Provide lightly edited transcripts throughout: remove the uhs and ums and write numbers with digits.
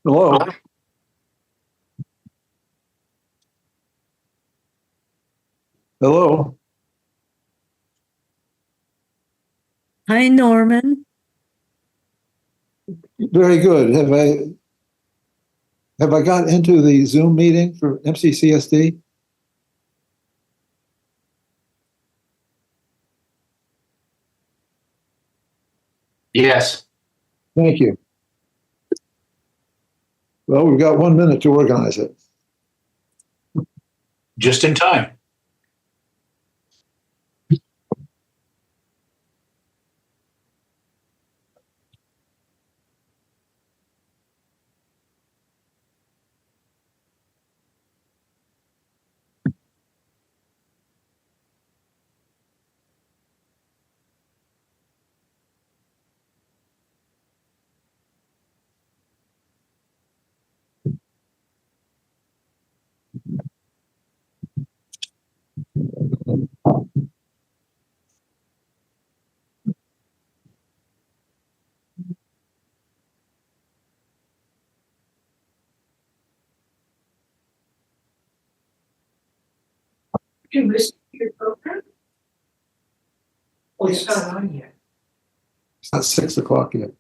Hello. Hello. Hi, Norman. Very good. Have I got into the Zoom meeting for MCCSD? Yes. Thank you. Well, we've got 1 minute to organize it. Just in time. You listen to your program? Oh, it's not on yet. It's not 6 o'clock yet.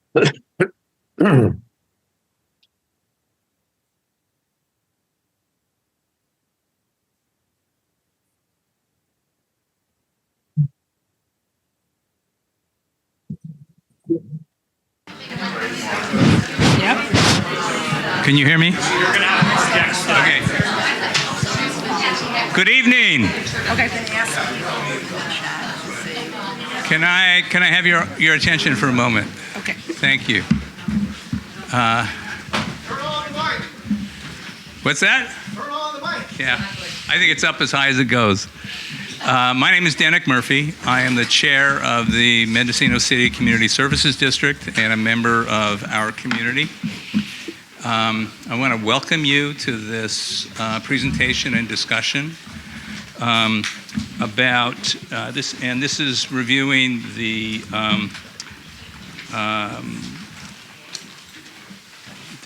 Yep. Can you hear me? Okay. Good evening. Okay. Can I have your attention for a moment? Okay. Thank you. What's that? Turn on the mic. Yeah, I think it's up as high as it goes. My name is Danick Murphy. I am the chair of the Mendocino City Community Services District and a member of our community. I want to welcome you to this presentation and discussion about this, and this is reviewing the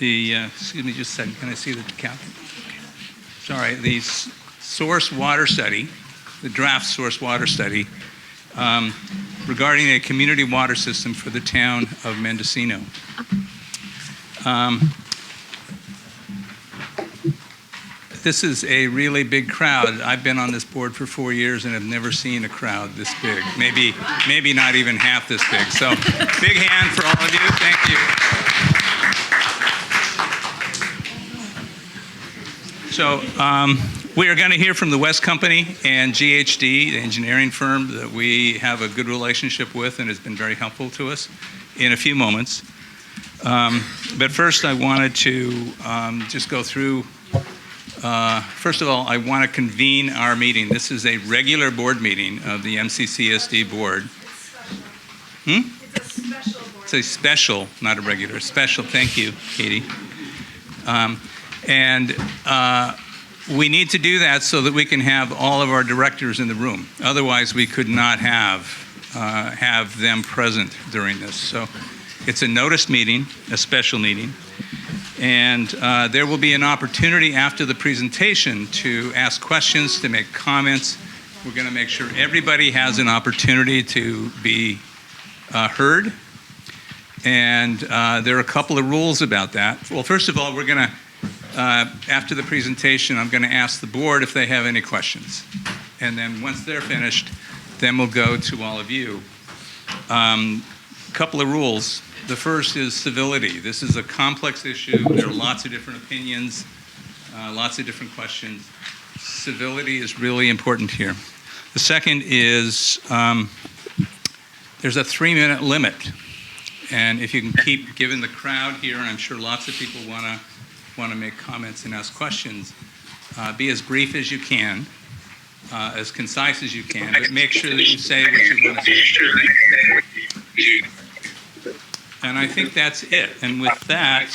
excuse me just a second, can I see the count? Sorry, the source water study, the draft source water study regarding a community water system for the town of Mendocino. This is a really big crowd. I've been on this board for 4 years and have never seen a crowd this big. Maybe not even half this big. So big hand for all of you. Thank you. So we are going to hear from the West Company and GHD, the engineering firm that we have a good relationship with and has been very helpful to us, in a few moments. But first I wanted to just go through, first of all, I want to convene our meeting. This is a regular board meeting of the MCCSD board. It's a special board. It's a special, not a regular, special. Thank you, Katie. We need to do that so that we can have all of our directors in the room. Otherwise, we could not have them present during this. So it's a noticed meeting, a special meeting. And there will be an opportunity after the presentation to ask questions, to make comments. We're going to make sure everybody has an opportunity to be heard. And there are a couple of rules about that. Well, first of all, we're going to, after the presentation, I'm going to ask the board if they have any questions. And then once they're finished, then we'll go to all of you. Couple of rules. The first is civility. This is a complex issue. There are lots of different opinions, lots of different questions. Civility is really important here. The second is there's a 3-minute limit. And if you can keep, given the crowd here, and I'm sure lots of people want to make comments and ask questions, be as brief as you can, as concise as you can, but make sure that you say what you want to say. And I think that's it. And with that,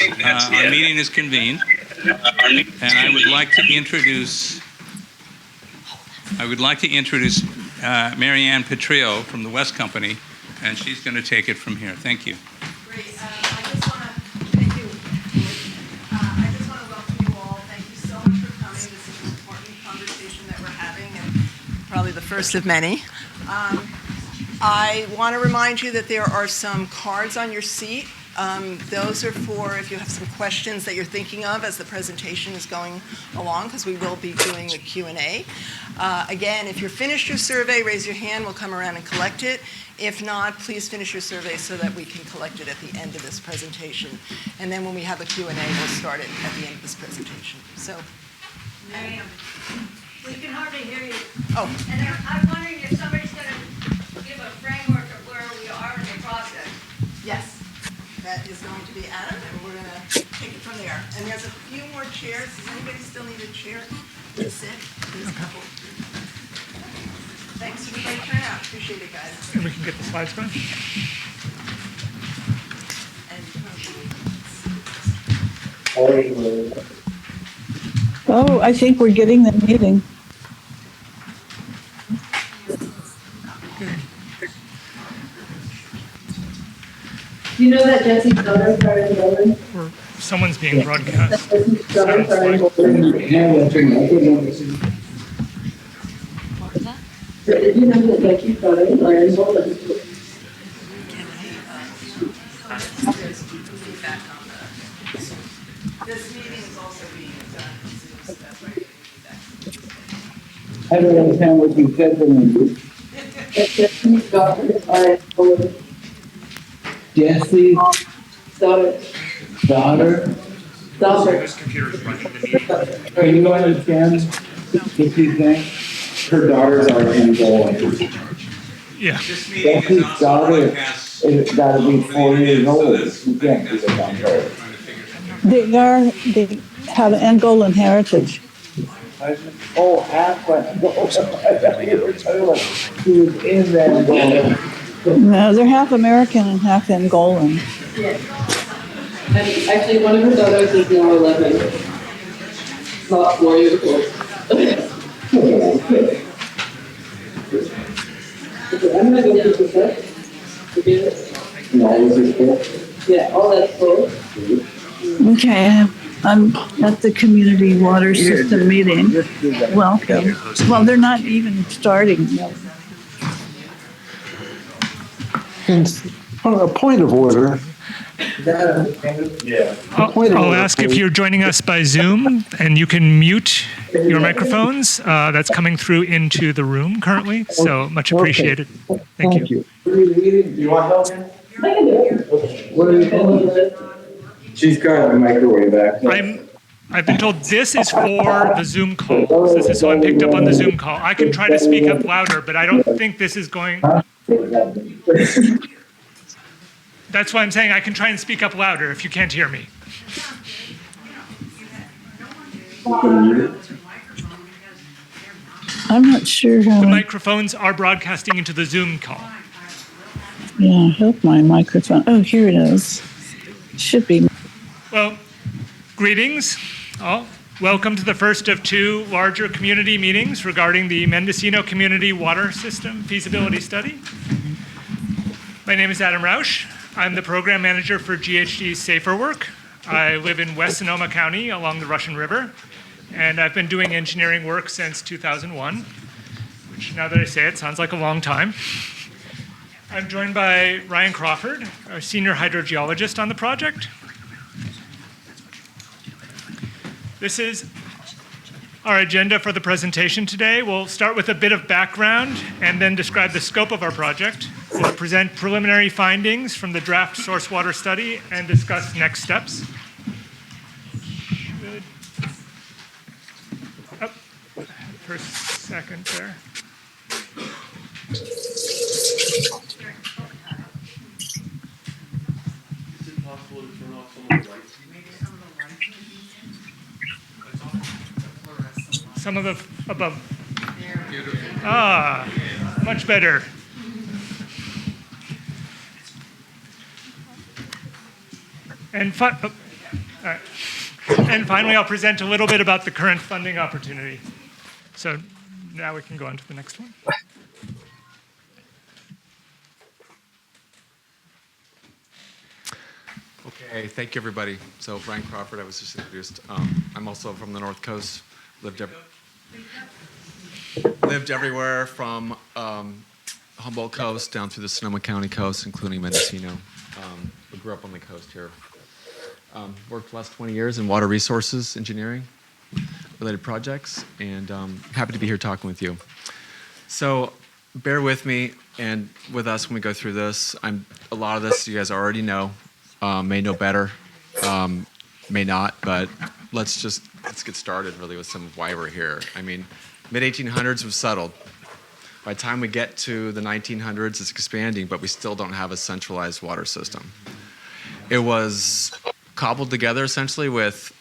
our meeting is convened. And I would like to introduce Mary Ann Petrillo from the West Company, and she's going to take it from here. Thank you. Great. Thank you. I just want to welcome you all. Thank you so much for coming. This is an important conversation that we're having, and probably the first of many. I want to remind you that there are some cards on your seat. Those are for if you have some questions that you're thinking of as the presentation is going along, because we will be doing a Q&A. Again, if you're finished your survey, raise your hand. We'll come around and collect it. If not, please finish your survey so that we can collect it at the end of this presentation. And then when we have a Q&A, we'll start it at the end of this presentation. So, Miriam, we can hardly hear you. oh, And I'm wondering if somebody's going to give a framework of where we are in the process. yes, that is going to be Adam, and we're going to take it from there. And there's a few more chairs. Does anybody still need a chair to sit? There's a couple. Thanks for the great turnout. Appreciate it, guys. And we can get the slides going. Oh, I think we're getting the meeting. You know that Jesse's daughter started in Golden? Someone's being broadcast. Jesse's daughter started in Golden. Did you know that Jesse's daughter started in Golden? This meeting is also being done, so that's why you're getting feedback. I don't understand what you said to me. Jesse's daughter started in Golden. Jesse's Daughter. daughter? This computer's running the meeting. Can you understand what she's saying? Her daughters are in Golden. Yeah. This meeting is Jesse's also daughter broadcast. is gotta be 4 years old. You can't do it on her. They have Angolan heritage. Oh, half Angola. You were talking about she was in Angola. No, they're half American and half Angolan. Yeah. And actually, one of her daughters is now 11. Not 4 years old. Okay, I'm gonna go get this up. Forget it. No, this is cool. Yeah, all that's cool. Okay, I'm at the community water system meeting. Welcome. Well, they're not even starting yet. On a point of order, Yeah. I'll ask if you're joining us by Zoom, and you can mute your microphones. That's coming through into the room currently, so much appreciated. Thank you. Do you want help? I can do it. What are you doing? She's got the microwave back. I've been told this is for the Zoom call. So this is someone picked up on the Zoom call. I can try to speak up louder, but I don't think this is going. That's why I'm saying I can try and speak up louder if you can't hear me. I'm not sure The how. microphones are broadcasting into the Zoom call. Yeah, I hope my microphone. Oh, here it is. Should be. Well, greetings all. Welcome to the first of two larger community meetings regarding the Mendocino Community Water System Feasibility Study. My name is Adam Rausch. I'm the program manager for GHD's Safer Work. I live in West Sonoma County along the Russian River, and I've been doing engineering work since 2001, which now that I say it sounds like a long time. I'm joined by Ryan Crawford, our senior hydrogeologist on the project. This is our agenda for the presentation today. We'll start with a bit of background and then describe the scope of our project. We'll present preliminary findings from the draft source water study and discuss next steps. Up for a second there. Some of the above. Ah, much better. And, and finally, I'll present a little bit about the current funding opportunity. So now we can go on to the next one. Okay, thank you, everybody. So Brian Crawford, I was just introduced. I'm also from the North Coast. Lived everywhere from Humboldt Coast down through the Sonoma County coast, including Mendocino. I grew up on the coast here. Worked the last 20 years in water resources engineering related projects, and happy to be here talking with you. So bear with me and with us when we go through this. A lot of this you guys already know, may know better, may not, but let's get started really with some of why we're here. I mean, mid-1800s was settled. By the time we get to the 1900s, it's expanding, but we still don't have a centralized water system. It was cobbled together essentially with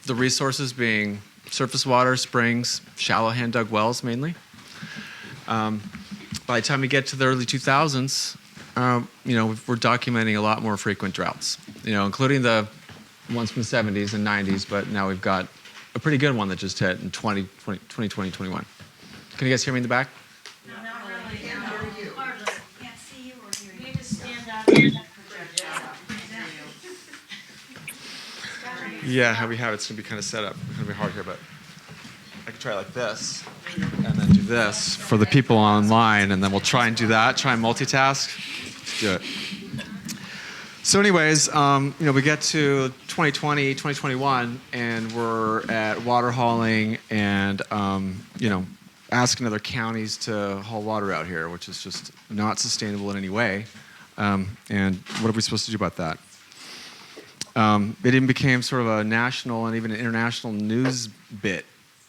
the resources being surface water, springs, shallow hand-dug wells mainly. By the time we get to the early 2000s, we're documenting a lot more frequent droughts, including the ones from the 70s and 90s, but now we've got a pretty good one that just hit in 2020, 21. Can you guys hear me in the back? Yeah, how we have it's going to be kind of set up. It's going to be hard here, but I can try like this and then do this for the people online, and then we'll try and do that, try and multitask. Let's do it. So anyways, we get to 2020, 2021, and we're at water hauling and, asking other counties to haul water out here, which is just not sustainable in any way. And what are we supposed to do about that? It even became sort of a national and even an international news bit.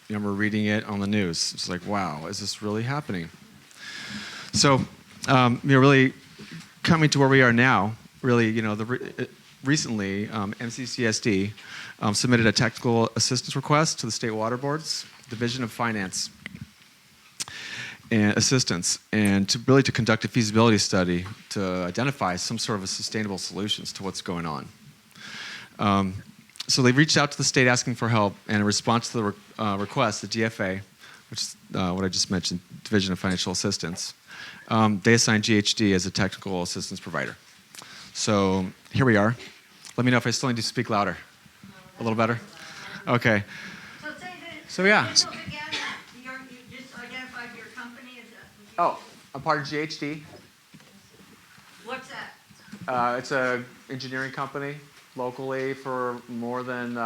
We're reading it on the news. It's like, wow, is this really happening? So, really coming to where we are now, really, recently, MCCSD submitted a technical assistance request to the state water boards, Division of Finance and Assistance, and to conduct a feasibility study to identify some sort of sustainable solutions to what's going on. So they reached out to the state asking for help, and in response to the request, the DFA, which is what I just mentioned, Division of Financial Assistance, they assigned GHD as a technical assistance provider. So here we are. Let me know if I still need to speak louder. A little better? Okay. So yeah. You just identified your company as a... Oh, I'm part of GHD. What's that? It's an engineering company locally for more than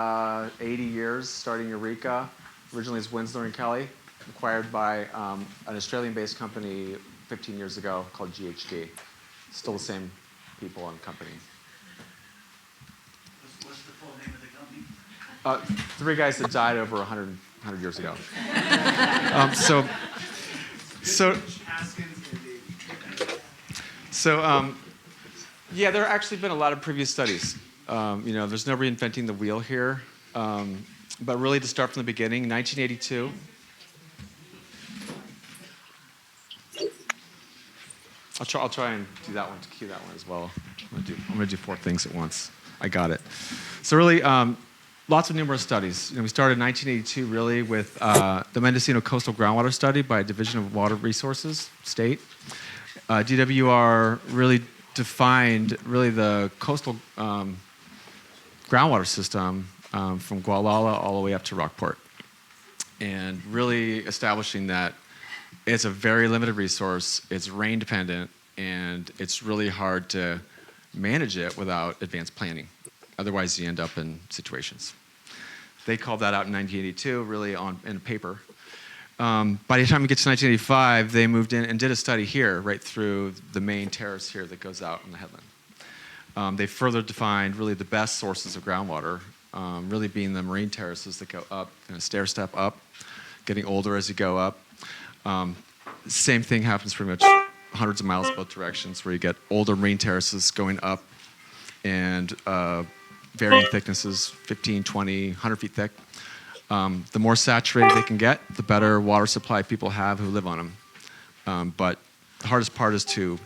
80 years, starting Eureka. Originally it's Winslow and Kelly, acquired by an Australian-based company 15 years ago called GHD. Still the same people and company. What's the full name of the company? 3 guys that died over 100 years ago. Yeah, there have actually been a lot of previous studies. There's no reinventing the wheel here. But really to start from the beginning, 1982. I'll try and do that one, to cue that one as well. I'm gonna do 4 things at once. I got it. So really, lots of numerous studies. We started in 1982 really with the Mendocino Coastal Groundwater Study by Division of Water Resources, state. DWR really defined really the coastal groundwater system from Gualala all the way up to Rockport, and really establishing that it's a very limited resource, it's rain dependent, and it's really hard to manage it without advanced planning. Otherwise, you end up in situations. They called that out in 1982, really in paper. By the time we get to 1985, they moved in and did a study here, right through the main terrace here that goes out on the headland. They further defined really the best sources of groundwater, really being the marine terraces that go up, kind of stair step up, getting older as you go up. Same thing happens pretty much hundreds of miles both directions, where you get older marine terraces going up and varying thicknesses, 15, 20, 100 feet thick. The more saturated they can get, the better water supply people have who live on them. But the hardest part is to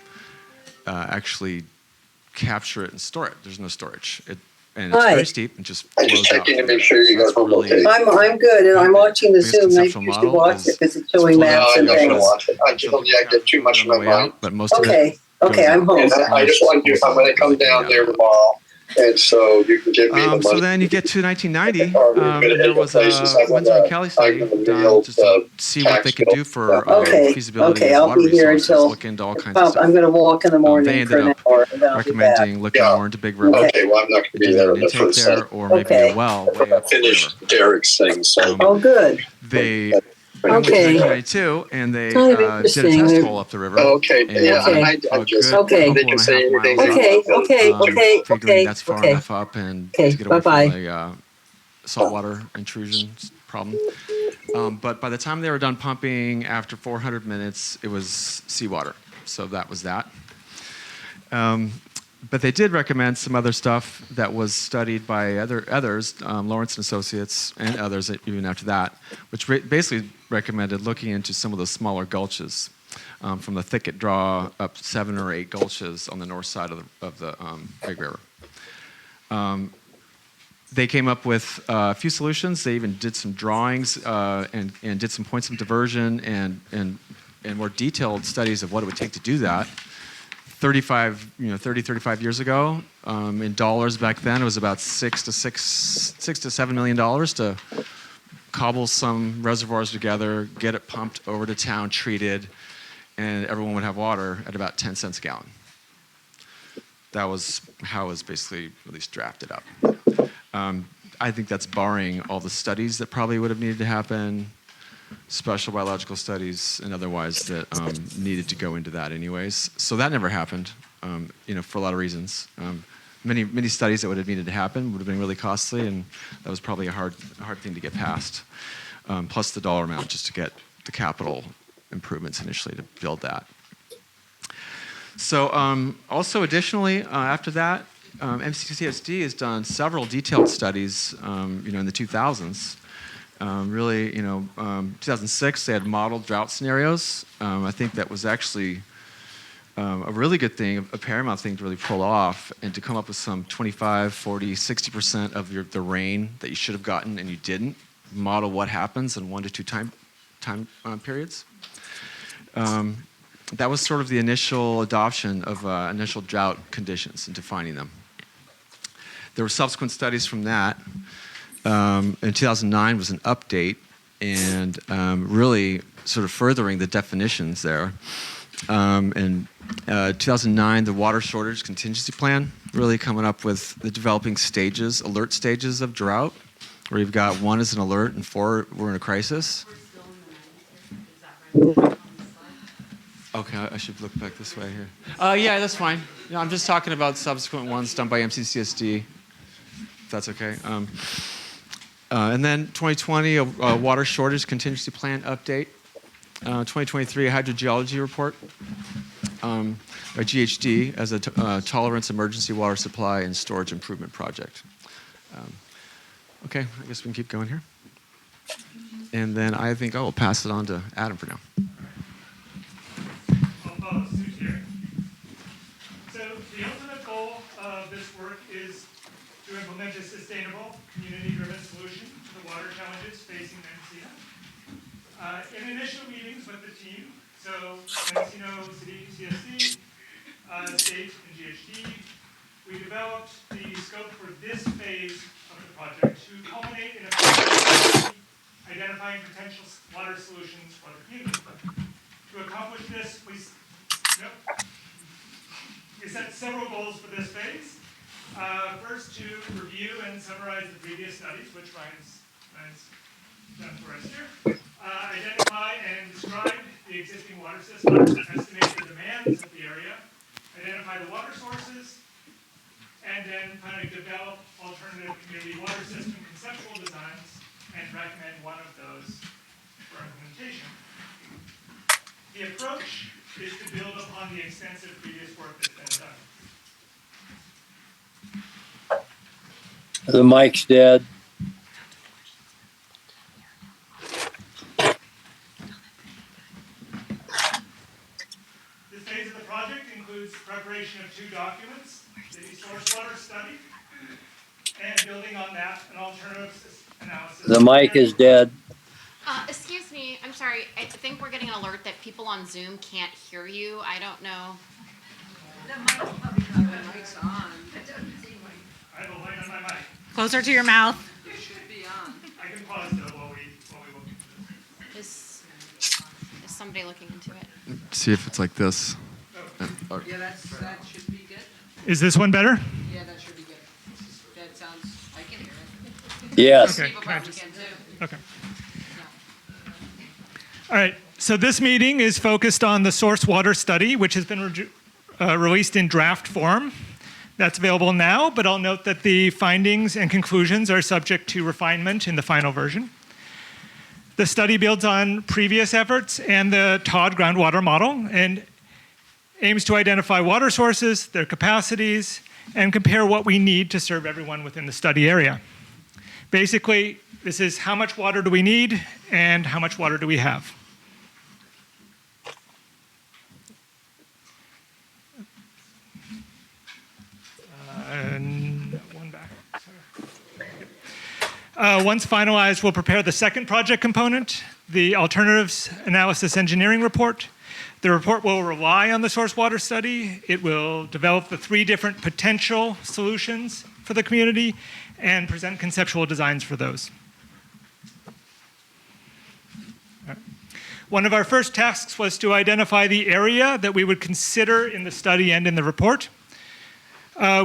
actually capture it and store it. There's no storage. And it's very steep and just flows out. I'm just checking to make sure you guys are really okay. I'm good, and I'm watching the Zoom. I conceptual usually model watch is it because it's showing pull out maps I'm and not going to things. watch it. I get too much in my mind. But most of it Okay, okay, I'm home. And I just want to do, I'm going to come down there tomorrow, and so you can give me the money. So then you get to 1990, Or there was a Windsor and Kelly study done just to see what they could do for Okay, feasibility okay, of I'll water be here resources, until, look into all kinds of stuff. I'm gonna walk in the They morning ended for an up hour, and then I'll be back. recommending looking Yeah. more into Big River. Okay, well, I'm not going to be Either there an in the intake first there set. or maybe Okay. a well way up the Finish river. Derek's thing, so. Oh, good. They Okay. went to 1992 and they Kind of did a interesting. test They're- hole up the river. Okay, And yeah, Okay. I just, Okay. they can say anything. they Okay, want. okay, Figuring that's far okay. enough up and Okay, to get away bye-bye. from the saltwater intrusion problem. But by the time they were done pumping, after 400 minutes, it was seawater. So that was that. But they did recommend some other stuff that was studied by others, Lawrence and Associates and others even after that, which basically recommended looking into some of the smaller gulches from the thicket draw up 7 or 8 gulches on the north side of the Big River. They came up with a few solutions. They even did some drawings and did some points of diversion and more detailed studies of what it would take to do that. 30, 35 years ago, in dollars back then, it was about $6 to $7 million to cobble some reservoirs together, get it pumped over to town, treated, and everyone would have water at about 10 cents a gallon. That was how it was basically at least drafted up. I think that's barring all the studies that probably would have needed to happen, special biological studies and otherwise that needed to go into that anyways. So that never happened, for a lot of reasons. Many studies that would have needed to happen would have been really costly, and that was probably a hard thing to get past. Plus the dollar amount just to get the capital improvements initially to build that. So also additionally, after that, MCCSD has done several detailed studies, in the 2000s. 2006, they had modeled drought scenarios. I think that was actually a really good thing, a paramount thing to really pull off, and to come up with some 25, 40, 60% of the rain that you should have gotten and you didn't. Model what happens in 1 to 2 time periods. That was sort of the initial adoption of initial drought conditions and defining them. There were subsequent studies from that. In 2009 was an update and really sort of furthering the definitions there. In 2009, the water shortage contingency plan, really coming up with the developing stages, alert stages of drought, where you've got 1 is an alert and 4 we're in a crisis. Okay, I should look back this way here. Yeah, that's fine. I'm just talking about subsequent ones done by MCCSD, if that's okay. And then 2020, a water shortage contingency plan update. 2023, a hydrogeology report by GHD as a tolerance emergency water supply and storage improvement project. Okay, I guess we can keep going here. And then I think I will pass it on to Adam for now. I'll follow suit here. is to implement a sustainable, community-driven solution to the water challenges facing Mendocino. In initial meetings with the team, so Mendocino City CSD, State and GHD, we developed the scope for this phase of the project to culminate in a phase identifying potential water solutions for the community. To accomplish this, we set several goals for this phase. First, to review and summarize the previous studies, which Ryan's done for us here. Identify and describe the existing water system, estimate the demands of the area, identify the water sources, and then kind of develop alternative community water system conceptual designs and recommend one of those for implementation. The approach is to build upon the extensive previous work that's been done. The mic's dead. This phase of the project includes preparation of 2 documents, the source water study, and building on that, an alternatives analysis. The mic is dead. Excuse me, I'm sorry. I think we're getting an alert that people on Zoom can't hear you. I don't know. The mic's on. I have a light on my mic. Closer to your mouth. It should be on. I can pause though while we look into this. Is somebody looking into it? See if it's like this. Yeah, that should be good. Is this one better? Yeah, that should be good. That sounds, I can hear it. Yes. Okay. People probably can too. Okay. All right, so this meeting is focused on the source water study, which has been released in draft form. That's available now, but I'll note that the findings and conclusions are subject to refinement in the final version. The study builds on previous efforts and the Todd groundwater model and aims to identify water sources, their capacities, and compare what we need to serve everyone within the study area. Basically, this is how much water do we need and how much water do we have. One back. Once finalized, we'll prepare the second project component, the alternatives analysis engineering report. The report will rely on the source water study. It will develop the 3 different potential solutions for the community and present conceptual designs for those. One of our first tasks was to identify the area that we would consider in the study and in the report.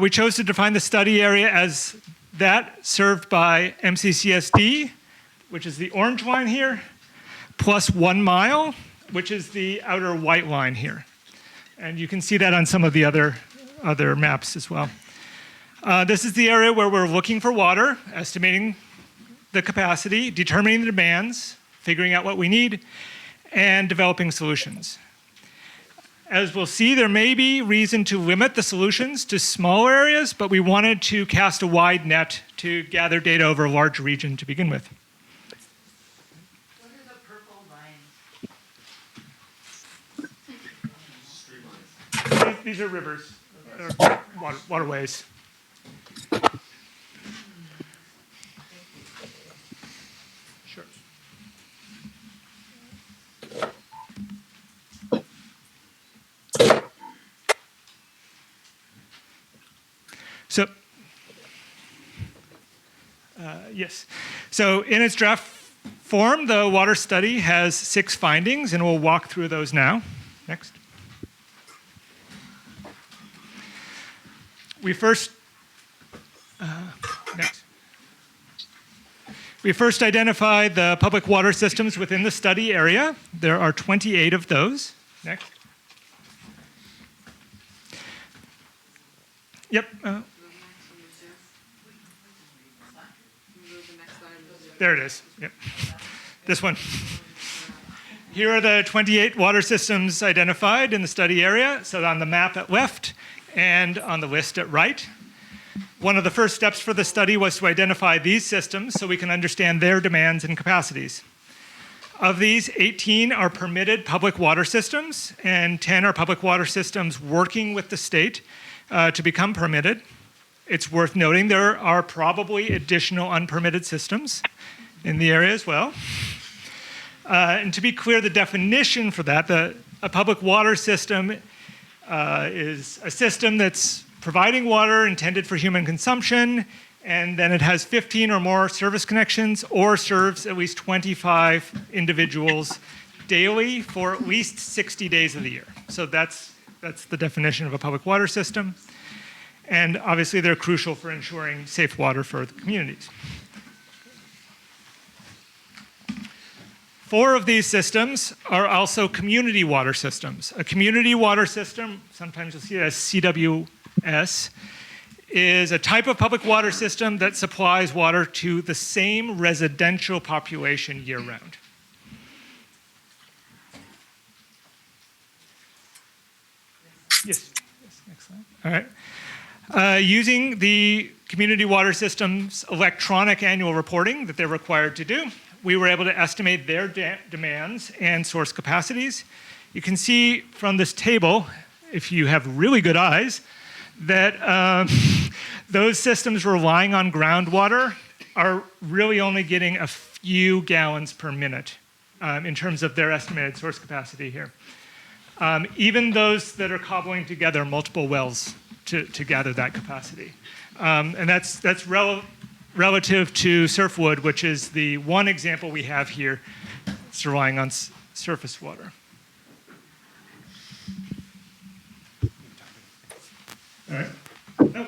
We chose to define the study area as that served by MCCSD, which is the orange line here, plus 1 mile, which is the outer white line here. And you can see that on some of the other maps as well. This is the area where we're looking for water, estimating the capacity, determining the demands, figuring out what we need, and developing solutions. As we'll see, there may be reason to limit the solutions to smaller areas, but we wanted to cast a wide net to gather data over a large region to begin with. What are the purple lines? These are rivers, waterways. Sure. So, yes. So in its draft form, the water study has 6 findings, and we'll walk through those now. Next. We first identified the public water systems within the study area. There are 28 of those. Next. Yep. There it is. Yep. This one. Here are the 28 water systems identified in the study area. So on the map at left and on the list at right. One of the first steps for the study was to identify these systems so we can understand their demands and capacities. Of these, 18 are permitted public water systems, and 10 are public water systems working with the state to become permitted. It's worth noting there are probably additional unpermitted systems in the area as well. And to be clear, the definition for that, a public water system is a system that's providing water intended for human consumption, and then it has 15 or more service connections or serves at least 25 individuals daily for at least 60 days of the year. So that's the definition of a public water system. And obviously they're crucial for ensuring safe water for the communities. 4 of these systems are also community water systems. A community water system, sometimes you'll see it as CWS, is a type of public water system that supplies water to the same residential population year-round. Yes, next slide. All right. Using the community water system's electronic annual reporting that they're required to do, we were able to estimate their demands and source capacities. You can see from this table, if you have really good eyes, that those systems relying on groundwater are really only getting a few gallons per minute in terms of their estimated source capacity here. Even those that are cobbling together multiple wells to gather that capacity. And that's relative to Surfwood, which is the one example we have here. It's relying on surface water. All right. Oh.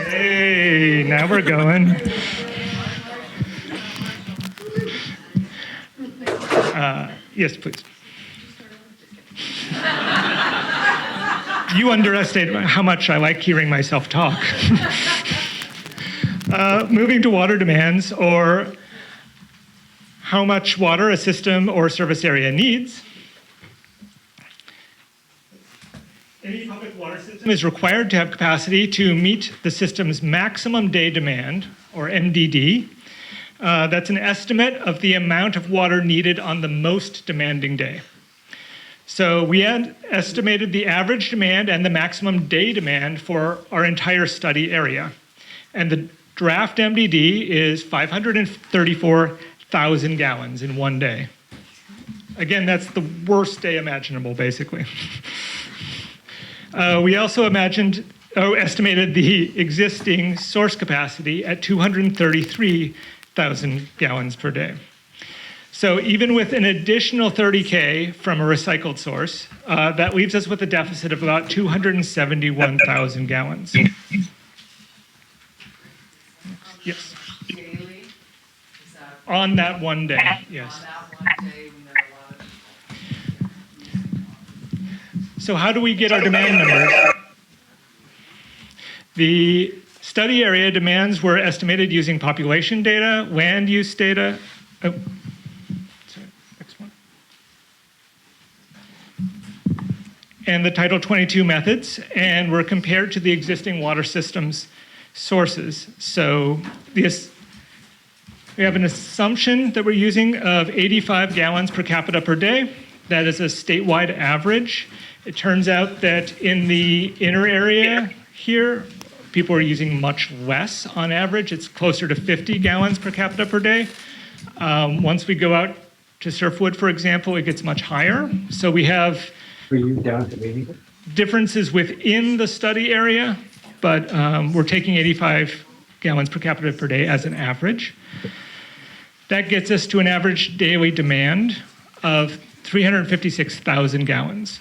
Hey, now we're going. Yes, please. You underestimate how much I like hearing myself talk. Moving to water demands, or how much water a system or service area needs. Any public water system is required to have capacity to meet the system's maximum day demand, or MDD. That's an estimate of the amount of water needed on the most demanding day. So we had estimated the average demand and the maximum day demand for our entire study area. And the draft MDD is 534,000 gallons in one day. Again, that's the worst day imaginable, basically. We also estimated the existing source capacity at 233,000 gallons per day. So even with an additional 30K from a recycled source, that leaves us with a deficit of about 271,000 gallons. Yes. Daily? On that one day, yes. On that one day when there are a lot of... So how do we get our demand numbers? The study area demands were estimated using population data, land use data. Oh, sorry, next one. And the Title 22 methods, and were compared to the existing water systems sources. So we have an assumption that we're using of 85 gallons per capita per day. That is a statewide average. It turns out that in the inner area here, people are using much less on average. It's closer to 50 gallons per capita per day. Once we go out to Surfwood, for example, it gets much higher. So we have differences within the study area, but we're taking 85 gallons per capita per day as an average. That gets us to an average daily demand of 356,000 gallons.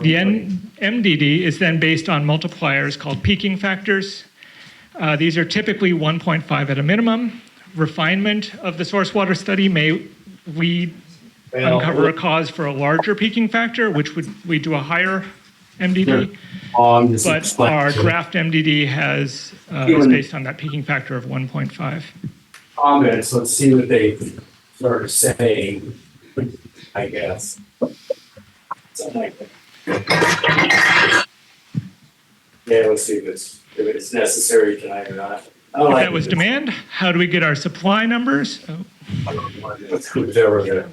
The MDD is then based on multipliers called peaking factors. These are typically 1.5 at a minimum. Refinement of the source water study may uncover a cause for a larger peaking factor, which would lead to a higher MDD. But our draft MDD is based on that peaking factor of 1.5. Comments, let's see what they start saying, I guess. Something like that. Yeah, let's see if it's necessary tonight or not. If that was demand, how do we get our supply numbers? Whichever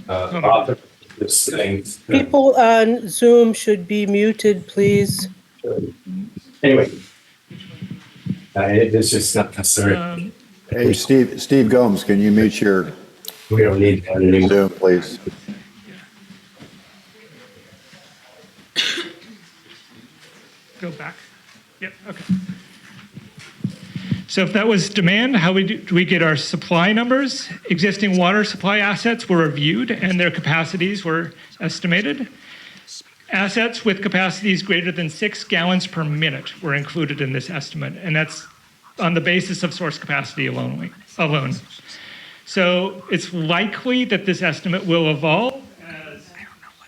author this thing. People on Zoom should be muted, please. Anyway, it's just not necessary. Hey, Steve Gomes, can you mute your We don't need that anymore. Zoom, please? Go back. Yep, okay. So if that was demand, how do we get our supply numbers? Existing water supply assets were reviewed and their capacities were estimated. Assets with capacities greater than 6 gallons per minute were included in this estimate, and that's on the basis of source capacity alone. So it's likely that this estimate will evolve as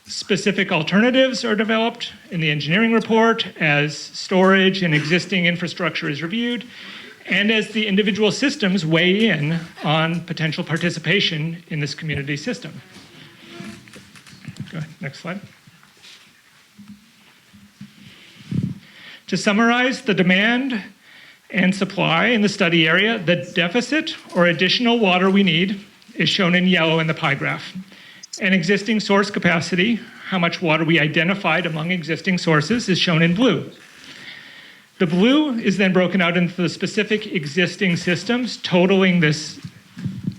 specific alternatives are developed in the engineering report, as storage and existing infrastructure is reviewed, and as the individual systems weigh in on potential participation in this community system. Go ahead, next slide. To summarize the demand and supply in the study area, the deficit or additional water we need is shown in yellow in the pie graph. And existing source capacity, how much water we identified among existing sources, is shown in blue. The blue is then broken out into the specific existing systems, totaling this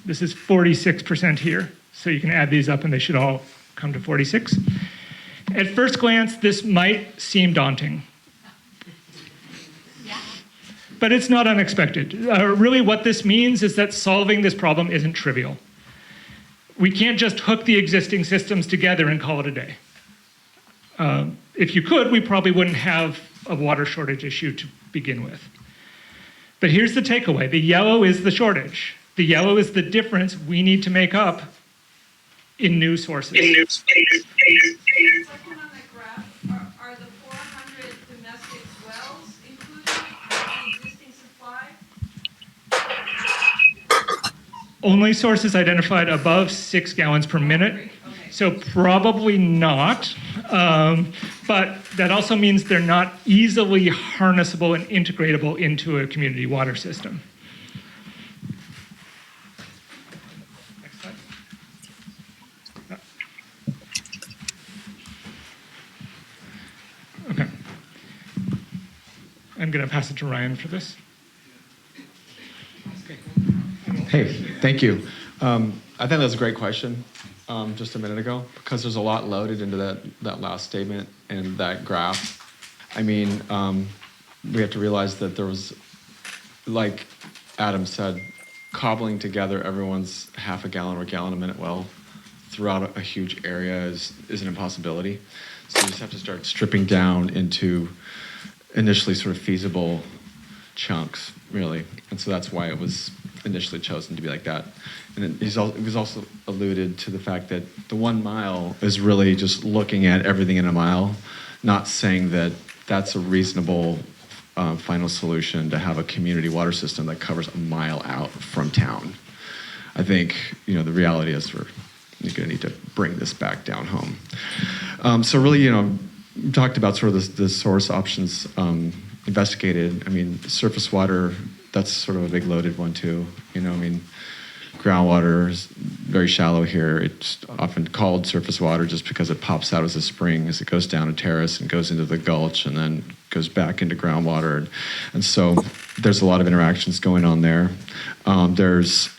is 46% here. So you can add these up and they should all come to 46. At first glance, this might seem daunting. But it's not unexpected. Really what this means is that solving this problem isn't trivial. We can't just hook the existing systems together and call it a day. If you could, we probably wouldn't have a water shortage issue to begin with. But here's the takeaway. The yellow is the shortage. The yellow is the difference we need to make up in new sources. Second on the graph, are the 400 domestic wells included in the existing supply? Only sources identified above 6 gallons per minute. So probably not, but that also means they're not easily harnessable and integratable into a community water system. Next slide. Okay. I'm going to pass it to Ryan for this. Hey, thank you. I think that's a great question just a minute ago, because there's a lot loaded into that last statement and that graph. I mean, we have to realize that there was, like Adam said, cobbling together everyone's half a gallon or gallon a minute well throughout a huge area is an impossibility. So you just have to start stripping down into initially sort of feasible chunks, really. And so that's why it was initially chosen to be like that. And it was also alluded to the fact that the 1 mile is really just looking at everything in a mile, not saying that that's a reasonable final solution to have a community water system that covers a mile out from town. I think, the reality is you're going to need to bring this back down home. So really, we talked about sort of the source options investigated. I mean, surface water, that's sort of a big loaded one too. Groundwater is very shallow here. It's often called surface water just because it pops out as a spring as it goes down a terrace and goes into the gulch and then goes back into groundwater. And so there's a lot of interactions going on there. There's,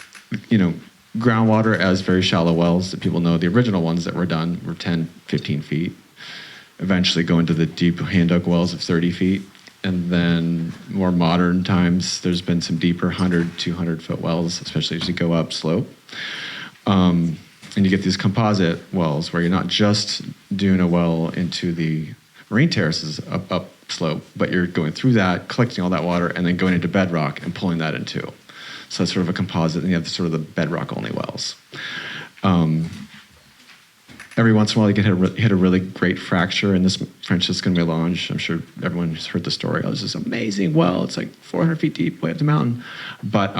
groundwater as very shallow wells that people know. The original ones that were done were 10, 15 feet. Eventually go into the deep hand dug wells of 30 feet. And then more modern times, there's been some deeper 100, 200-foot wells, especially as you go up slope. And you get these composite wells where you're not just doing a well into the marine terraces up slope, but you're going through that, collecting all that water, and then going into bedrock and pulling that in too. So it's sort of a composite, and you have sort of the bedrock-only wells. Every once in a while, you can hit a really great fracture in this Franciscan Melange. I'm sure everyone has heard the story. Oh, this is amazing well. It's like 400 feet deep, way up the mountain. But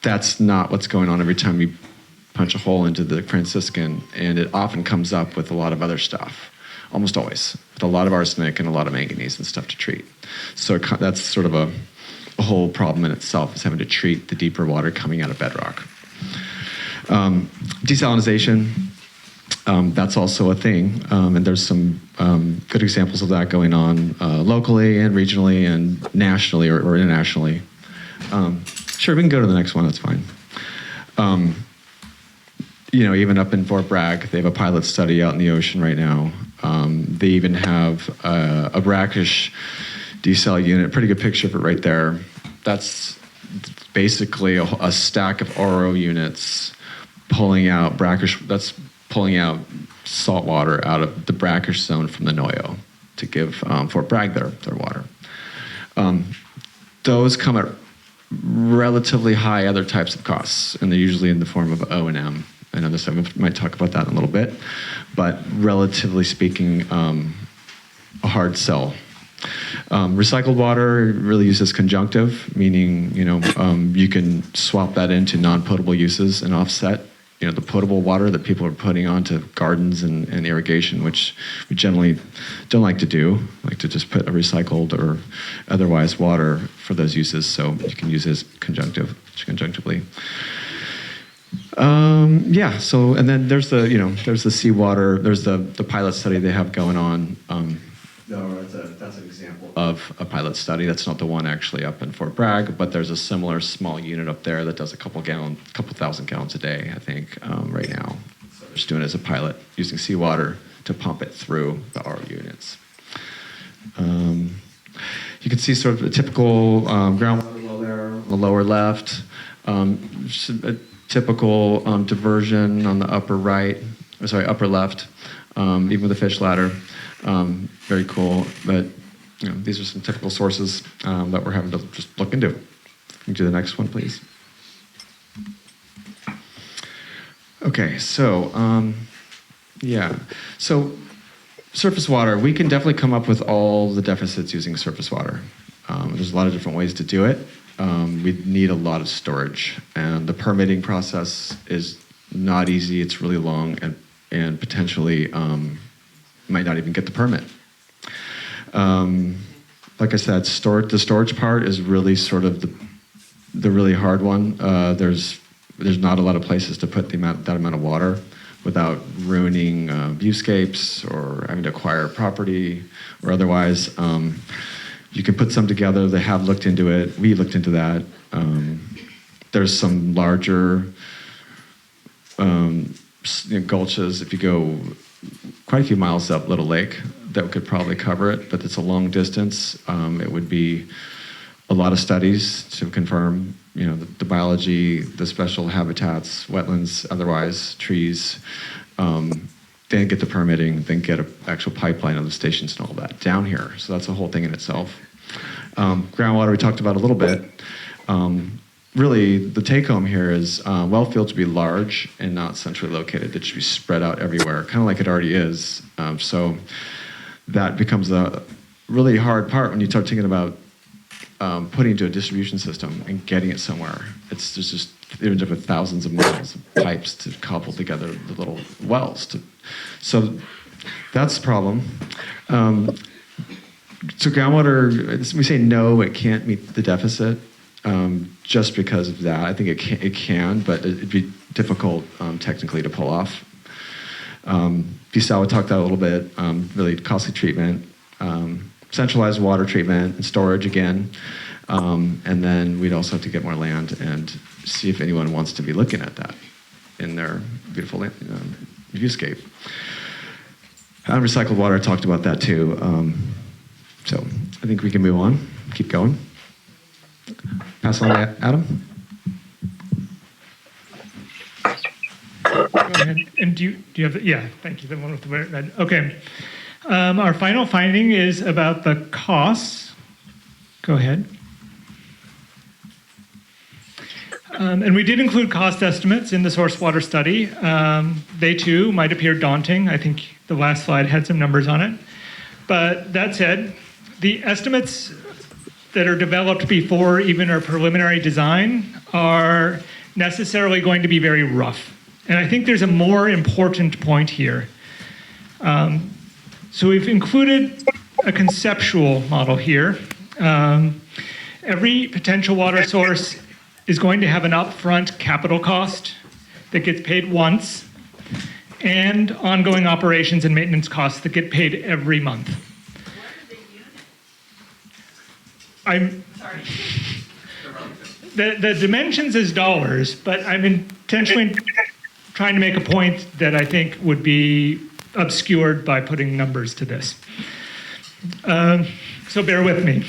that's not what's going on every time you punch a hole into the Franciscan, and it often comes up with a lot of other stuff, almost always, with a lot of arsenic and a lot of manganese and stuff to treat. So that's sort of a whole problem in itself, is having to treat the deeper water coming out of bedrock. Desalinization. That's also a thing, and there's some good examples of that going on locally and regionally and nationally or internationally. Sure, we can go to the next one, that's fine. Even up in Fort Bragg, they have a pilot study out in the ocean right now. They even have a brackish desal unit, pretty good picture of it right there. That's basically a stack of RO units pulling out salt water out of the brackish zone from the Noyo to give Fort Bragg their water. Those come at relatively high other types of costs, and they're usually in the form of O&M. I know this, I might talk about that in a little bit, but relatively speaking, a hard sell. Recycled water really uses conjunctive, meaning you can swap that into non-potable uses and offset the potable water that people are putting onto gardens and irrigation, which we generally don't like to do. We like to just put a recycled or otherwise water for those uses, so you can use it as conjunctively. So and then there's the seawater, there's the pilot study they have going on. That's an example of a pilot study. That's not the one actually up in Fort Bragg, but there's a similar small unit up there that does a couple thousand gallons a day, I think, right now. So they're just doing it as a pilot, using seawater to pump it through the RO units. You can see sort of a typical groundwater well there on the lower left. A typical diversion on the upper left, even with a fish ladder. Very cool, but these are some typical sources that we're having to just look into. Can you do the next one, please? Okay, so so surface water, we can definitely come up with all the deficits using surface water. There's a lot of different ways to do it. We need a lot of storage, and the permitting process is not easy. It's really long, and potentially might not even get the permit. Like I said, the storage part is really sort of the really hard one. There's not a lot of places to put that amount of water without ruining viewscapes or having to acquire property or otherwise. You can put some together. They have looked into it. We looked into that. There's some larger gulches, if you go quite a few miles up Little Lake, that could probably cover it, but it's a long distance. It would be a lot of studies to confirm, the biology, the special habitats, wetlands, otherwise, trees, then get the permitting, then get an actual pipeline of the stations and all that down here. So that's a whole thing in itself. Groundwater we talked about a little bit. Really, the take-home here is well fields to be large and not centrally located. It should be spread out everywhere, kind of like it already is. So that becomes a really hard part when you start thinking about putting into a distribution system and getting it somewhere. There's just even with thousands of miles of pipes to cobble together the little wells. So that's the problem. So groundwater, we say no, it can't meet the deficit. Just because of that, I think it can, but it'd be difficult technically to pull off. Pisau talked about a little bit, really costly treatment, centralized water treatment and storage again, and then we'd also have to get more land and see if anyone wants to be looking at that in their beautiful viewscape. Recycled water, I talked about that too. So I think we can move on, keep going. Pass on to Adam. Go ahead. And do you have, thank you, the one with the red. Okay. Our final finding is about the costs. Go ahead. And we did include cost estimates in the source water study. They too might appear daunting. I think the last slide had some numbers on it. But that said, the estimates that are developed before even our preliminary design are necessarily going to be very rough. And I think there's a more important point here. So we've included a conceptual model here. Every potential water source is going to have an upfront capital cost that gets paid once, and ongoing operations and maintenance costs that get paid every month. I'm Sorry. the dimensions is dollars, but I'm intentionally trying to make a point that I think would be obscured by putting numbers to this. So bear with me.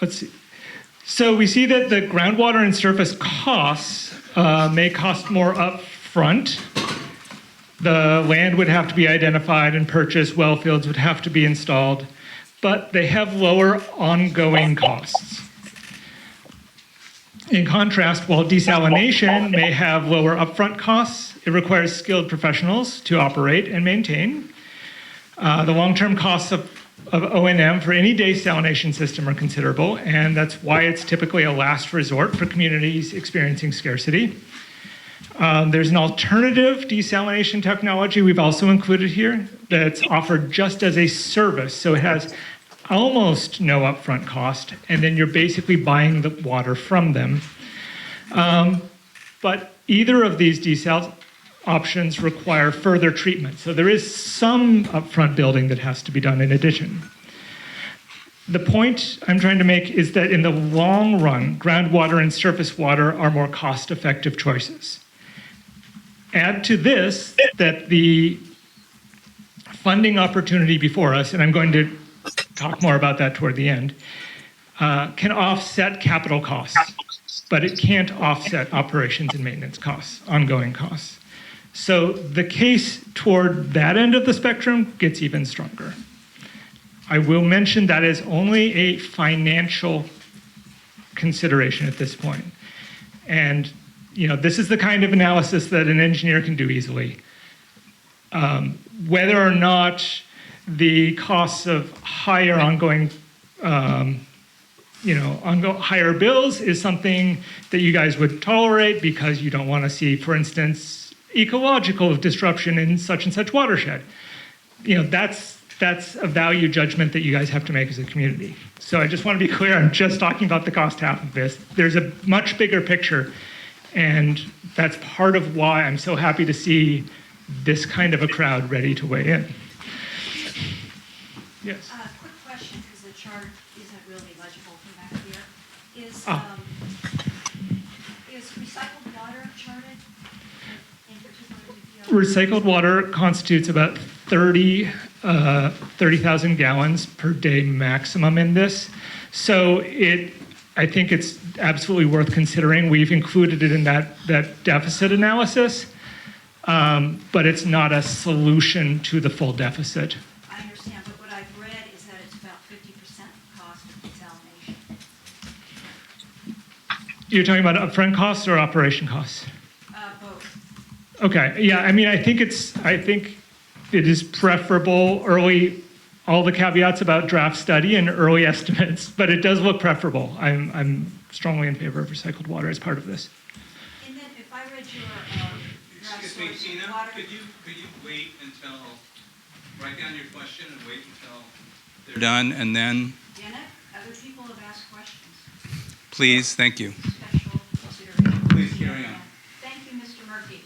Let's see. So we see that the groundwater and surface costs may cost more up front. The land would have to be identified and purchased, well fields would have to be installed, but they have lower ongoing costs. In contrast, while desalination may have lower upfront costs, it requires skilled professionals to operate and maintain. The long-term costs of O&M for any desalination system are considerable, and that's why it's typically a last resort for communities experiencing scarcity. There's an alternative desalination technology we've also included here that's offered just as a service, so it has almost no upfront cost, and then you're basically buying the water from them. But either of these desal options require further treatment, so there is some upfront building that has to be done in addition. The point I'm trying to make is that in the long run, groundwater and surface water are more cost-effective choices. Add to this that the funding opportunity before us, and I'm going to talk more about that toward the end, can offset capital costs, but it can't offset operations and maintenance costs, ongoing costs. So the case toward that end of the spectrum gets even stronger. I will mention that is only a financial consideration at this point. And this is the kind of analysis that an engineer can do easily. Whether or not the costs of higher ongoing, higher bills is something that you guys would tolerate because you don't want to see, for instance, ecological disruption in such and such watershed. That's a value judgment that you guys have to make as a community. So I just want to be clear, I'm just talking about the cost half of this. There's a much bigger picture, and that's part of why I'm so happy to see this kind of a crowd ready to weigh in. Yes. Quick question, because the chart isn't really legible from back here. Is recycled water charted in particular? Recycled water constitutes about 30,000 gallons per day maximum in this. So I think it's absolutely worth considering. We've included it in that deficit analysis, but it's not a solution to the full deficit. I understand, but what I've read is that it's about 50% cost of desalination. You're talking about upfront costs or operation costs? Both. Okay, yeah, I mean, I think it is preferable early, all the caveats about draft study and early estimates, but it does look preferable. I'm strongly in favor of recycled water as part of this. And then if I read your Excuse me, Tina, could you wait until, write down your question and wait until they're done, and then, Janet, other people have asked questions. please, thank you. Special consideration. Please carry on. Thank you, Mr. Murphy.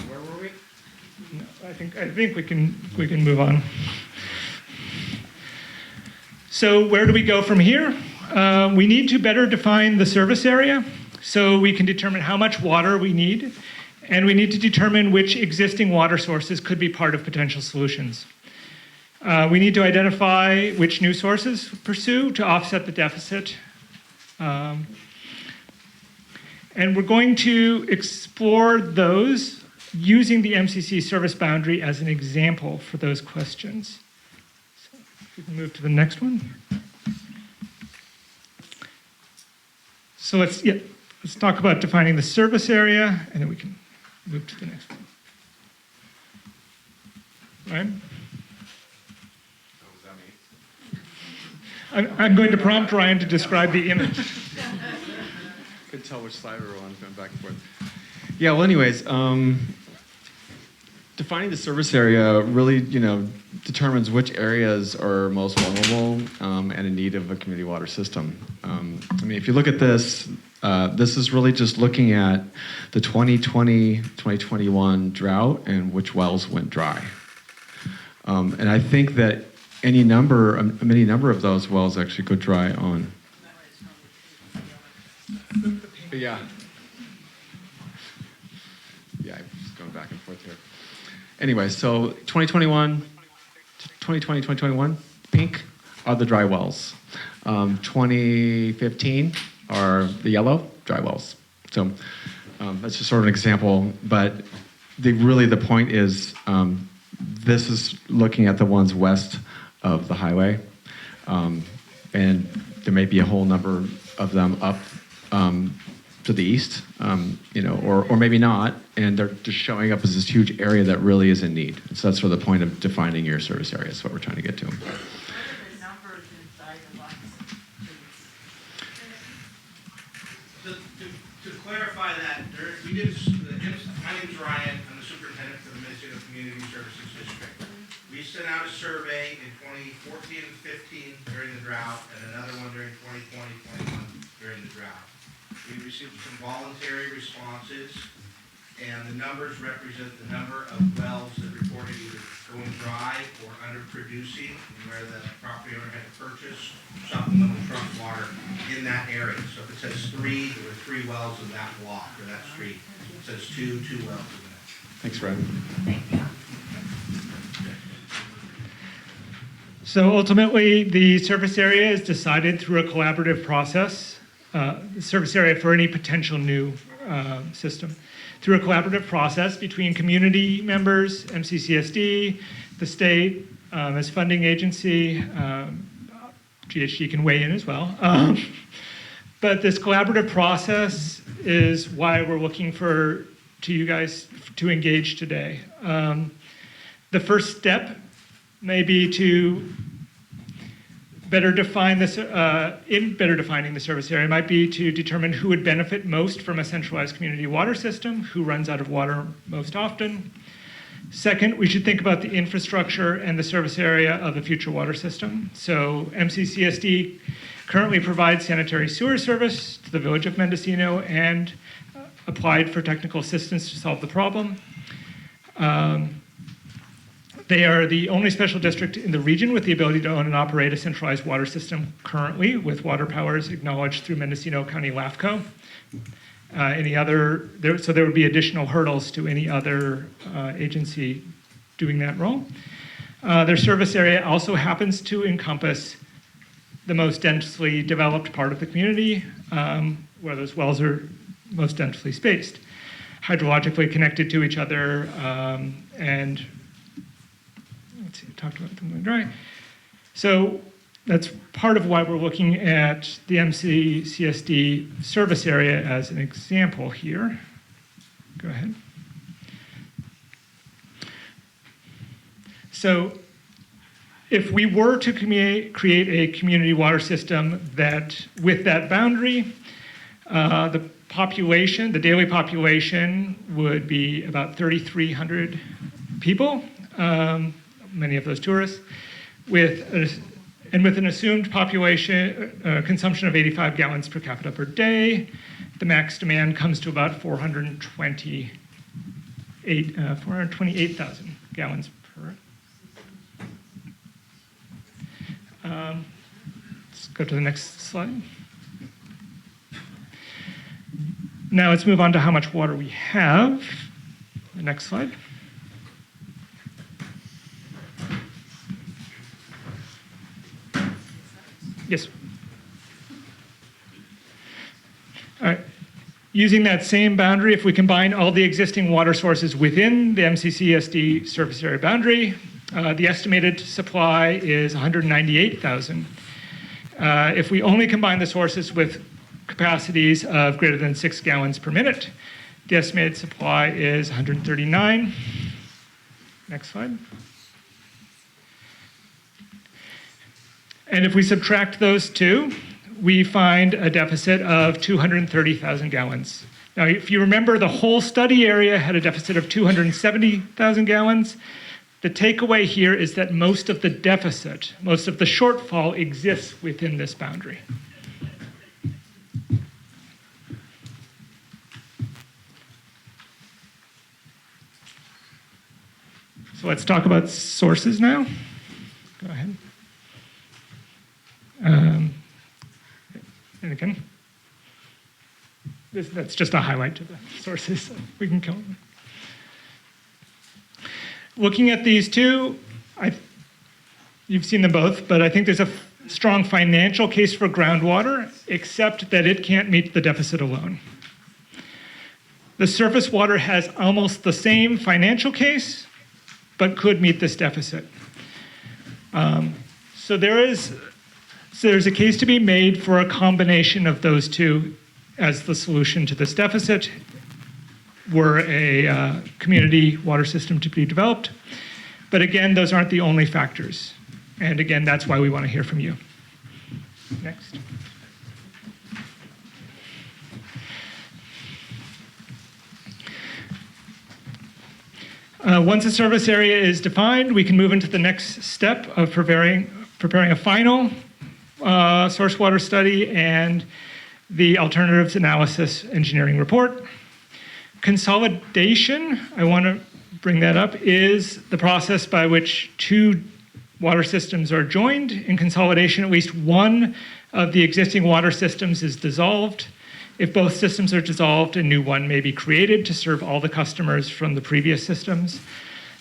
Where were we? No, I think we can move on. So where do we go from here? We need to better define the service area so we can determine how much water we need, and we need to determine which existing water sources could be part of potential solutions. We need to identify which new sources pursue to offset the deficit. And we're going to explore those using the MCC service boundary as an example for those questions. So if we can move to the next one. So let's talk about defining the service area, and then we can move to the next one. Right? I'm going to prompt Ryan to describe the image. Could tell which side we're on, going back and forth. Yeah, well, anyways, Defining the service area really, determines which areas are most vulnerable and in need of a community water system. If you look at this, this is really just looking at the 2020-2021 drought and which wells went dry. And I think that many number of those wells actually go dry on. Yeah. Yeah, I'm just going back and forth here. Anyway, so 2020, 2021, pink are the dry wells. 2015 are the yellow dry wells. So that's just sort of an example, but the point is this is looking at the ones west of the highway, and there may be a whole number of them up to the east, or maybe not, and they're just showing up as this huge area that really is in need. So that's sort of the point of defining your service area. Is what we're trying to get to. To clarify that, my name's Ryan. I'm the superintendent for the Mendocino Community Services District. We sent out a survey in 2014 and 15 during the drought, and another one during 2020, 21 during the drought. We received some voluntary responses, and the numbers represent the number of wells that reported either going dry or underproducing, and where the property owner had to purchase supplemental trunk water in that area. So if it says 3, there were 3 wells in that block or that street. If it says 2 wells in that. Thanks, Ryan. So ultimately, the service area is decided through a collaborative process. The service area for any potential new system through a collaborative process between community members, MCCSD, the state as funding agency. GHD can weigh in as well. But this collaborative process is why we're looking to you guys to engage today. The first step may be to better define this, in better defining the service area might be to determine who would benefit most from a centralized community water system, who runs out of water most often. Second, we should think about the infrastructure and the service area of the future water system. So MCCSD currently provides sanitary sewer service to the village of Mendocino and applied for technical assistance to solve the problem. They are the only special district in the region with the ability to own and operate a centralized water system currently, with water powers acknowledged through Mendocino County LAFCO. So there would be additional hurdles to any other agency doing that role. Their service area also happens to encompass the most densely developed part of the community, where those wells are most densely spaced, hydrologically connected to each other, and let's see, I talked about them going dry. So that's part of why we're looking at the MCCSD service area as an example here. Go ahead. So if we were to create a community water system that, with that boundary, the population, the daily population would be about 3,300 people, many of those tourists, with an assumed population consumption of 85 gallons per capita per day. The max demand comes to about 428,000 gallons per. Let's go to the next slide. Now let's move on to how much water we have. The next slide. Yes. All right. Using that same boundary, if we combine all the existing water sources within the MCCSD surface area boundary, the estimated supply is 198,000. If we only combine the sources with capacities of greater than 6 gallons per minute, the estimated supply is 139. Next slide. And if we subtract those two, we find a deficit of 230,000 gallons Now, if you remember, the whole study area had a deficit of 270,000 gallons. The takeaway here is that most of the deficit, most of the shortfall exists within this boundary. So let's talk about sources now. Go ahead. And again, that's just a highlight to the sources. So we can count them. Looking at these two, you've seen them both, but I think there's a strong financial case for groundwater, except that it can't meet the deficit alone. The surface water has almost the same financial case, but could meet this deficit. So there's a case to be made for a combination of those two as the solution to this deficit were a community water system to be developed. But again, those aren't the only factors. And again, that's why we want to hear from you. Next. Once a service area is defined, we can move into the next step of preparing a final source water study and the alternatives analysis engineering report. Consolidation, I want to bring that up, is the process by which two water systems are joined. In consolidation, at least one of the existing water systems is dissolved. If both systems are dissolved, a new one may be created to serve all the customers from the previous systems.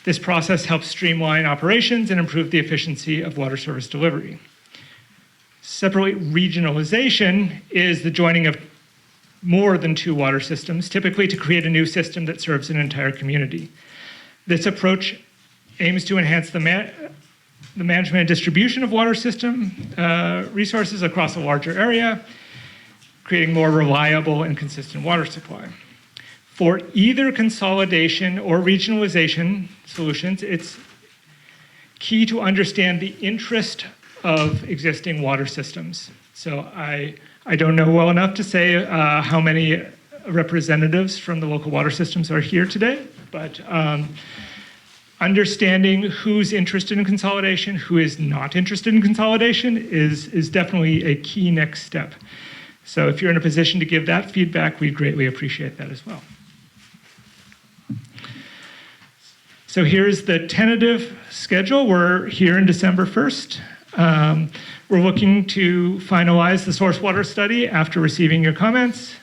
This process helps streamline operations and improve the efficiency of water service delivery. Separately, regionalization is the joining of more than two water systems, typically to create a new system that serves an entire community. This approach aims to enhance the management and distribution of water system resources across a larger area, creating more reliable and consistent water supply. For either consolidation or regionalization solutions, it's key to understand the interest of existing water systems. So I don't know well enough to say how many representatives from the local water systems are here today, but understanding who's interested in consolidation, who is not interested in consolidation is definitely a key next step. So if you're in a position to give that feedback, we'd greatly appreciate that as well. So here's the tentative schedule. We're here in December 1st. We're looking to finalize the source water study after receiving your comments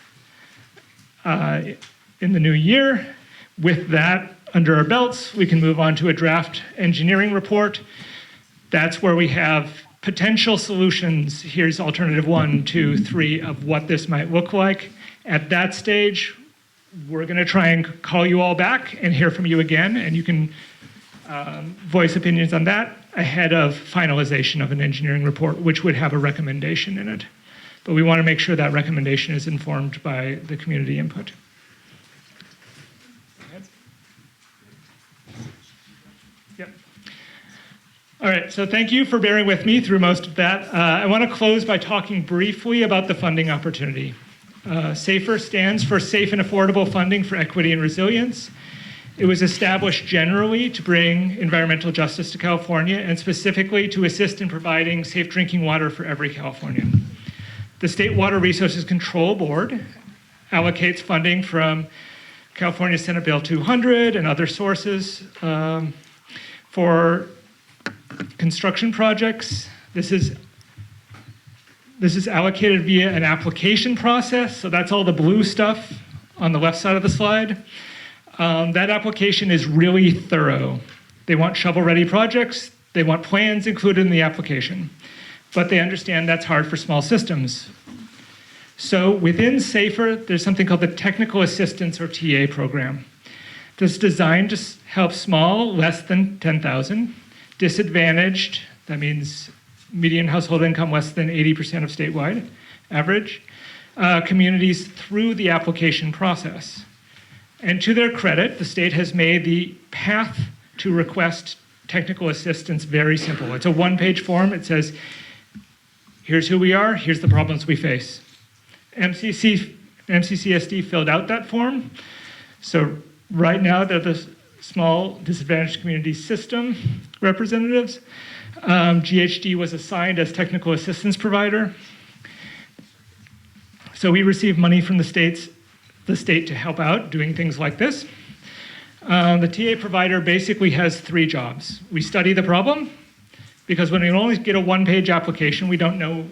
in the new year. With that under our belts, we can move on to a draft engineering report. That's where we have potential solutions. Here's alternative 1, 2, 3 of what this might look like. At that stage, we're going to try and call you all back and hear from you again, and you can voice opinions on that ahead of finalization of an engineering report, which would have a recommendation in it. But we want to make sure that recommendation is informed by the community input. Yep. All right, so thank you for bearing with me through most of that. I want to close by talking briefly about the funding opportunity. SAFER stands for Safe and Affordable Funding for Equity and Resilience. It was established generally to bring environmental justice to California and specifically to assist in providing safe drinking water for every Californian. The State Water Resources Control Board allocates funding from California Senate Bill 200 and other sources for construction projects. This is allocated via an application process, so that's all the blue stuff on the left side of the slide. That application is really thorough. They want shovel-ready projects. They want plans included in the application, but they understand that's hard for small systems. So within SAFER, there's something called the Technical Assistance or TA program. That's designed to help small, less than 10,000, disadvantaged, that means median household income less than 80% of statewide average, communities through the application process. And to their credit, the state has made the path to request technical assistance very simple. It's a one-page form. It says, here's who we are, here's the problems we face. MCCSD MCCSD filled out that form. So right now, they're the small disadvantaged community system representatives. GHD was assigned as technical assistance provider. So we receive money from the state to help out doing things like this. The TA provider basically has 3 jobs. We study the problem, because when we only get a one-page application, we don't know,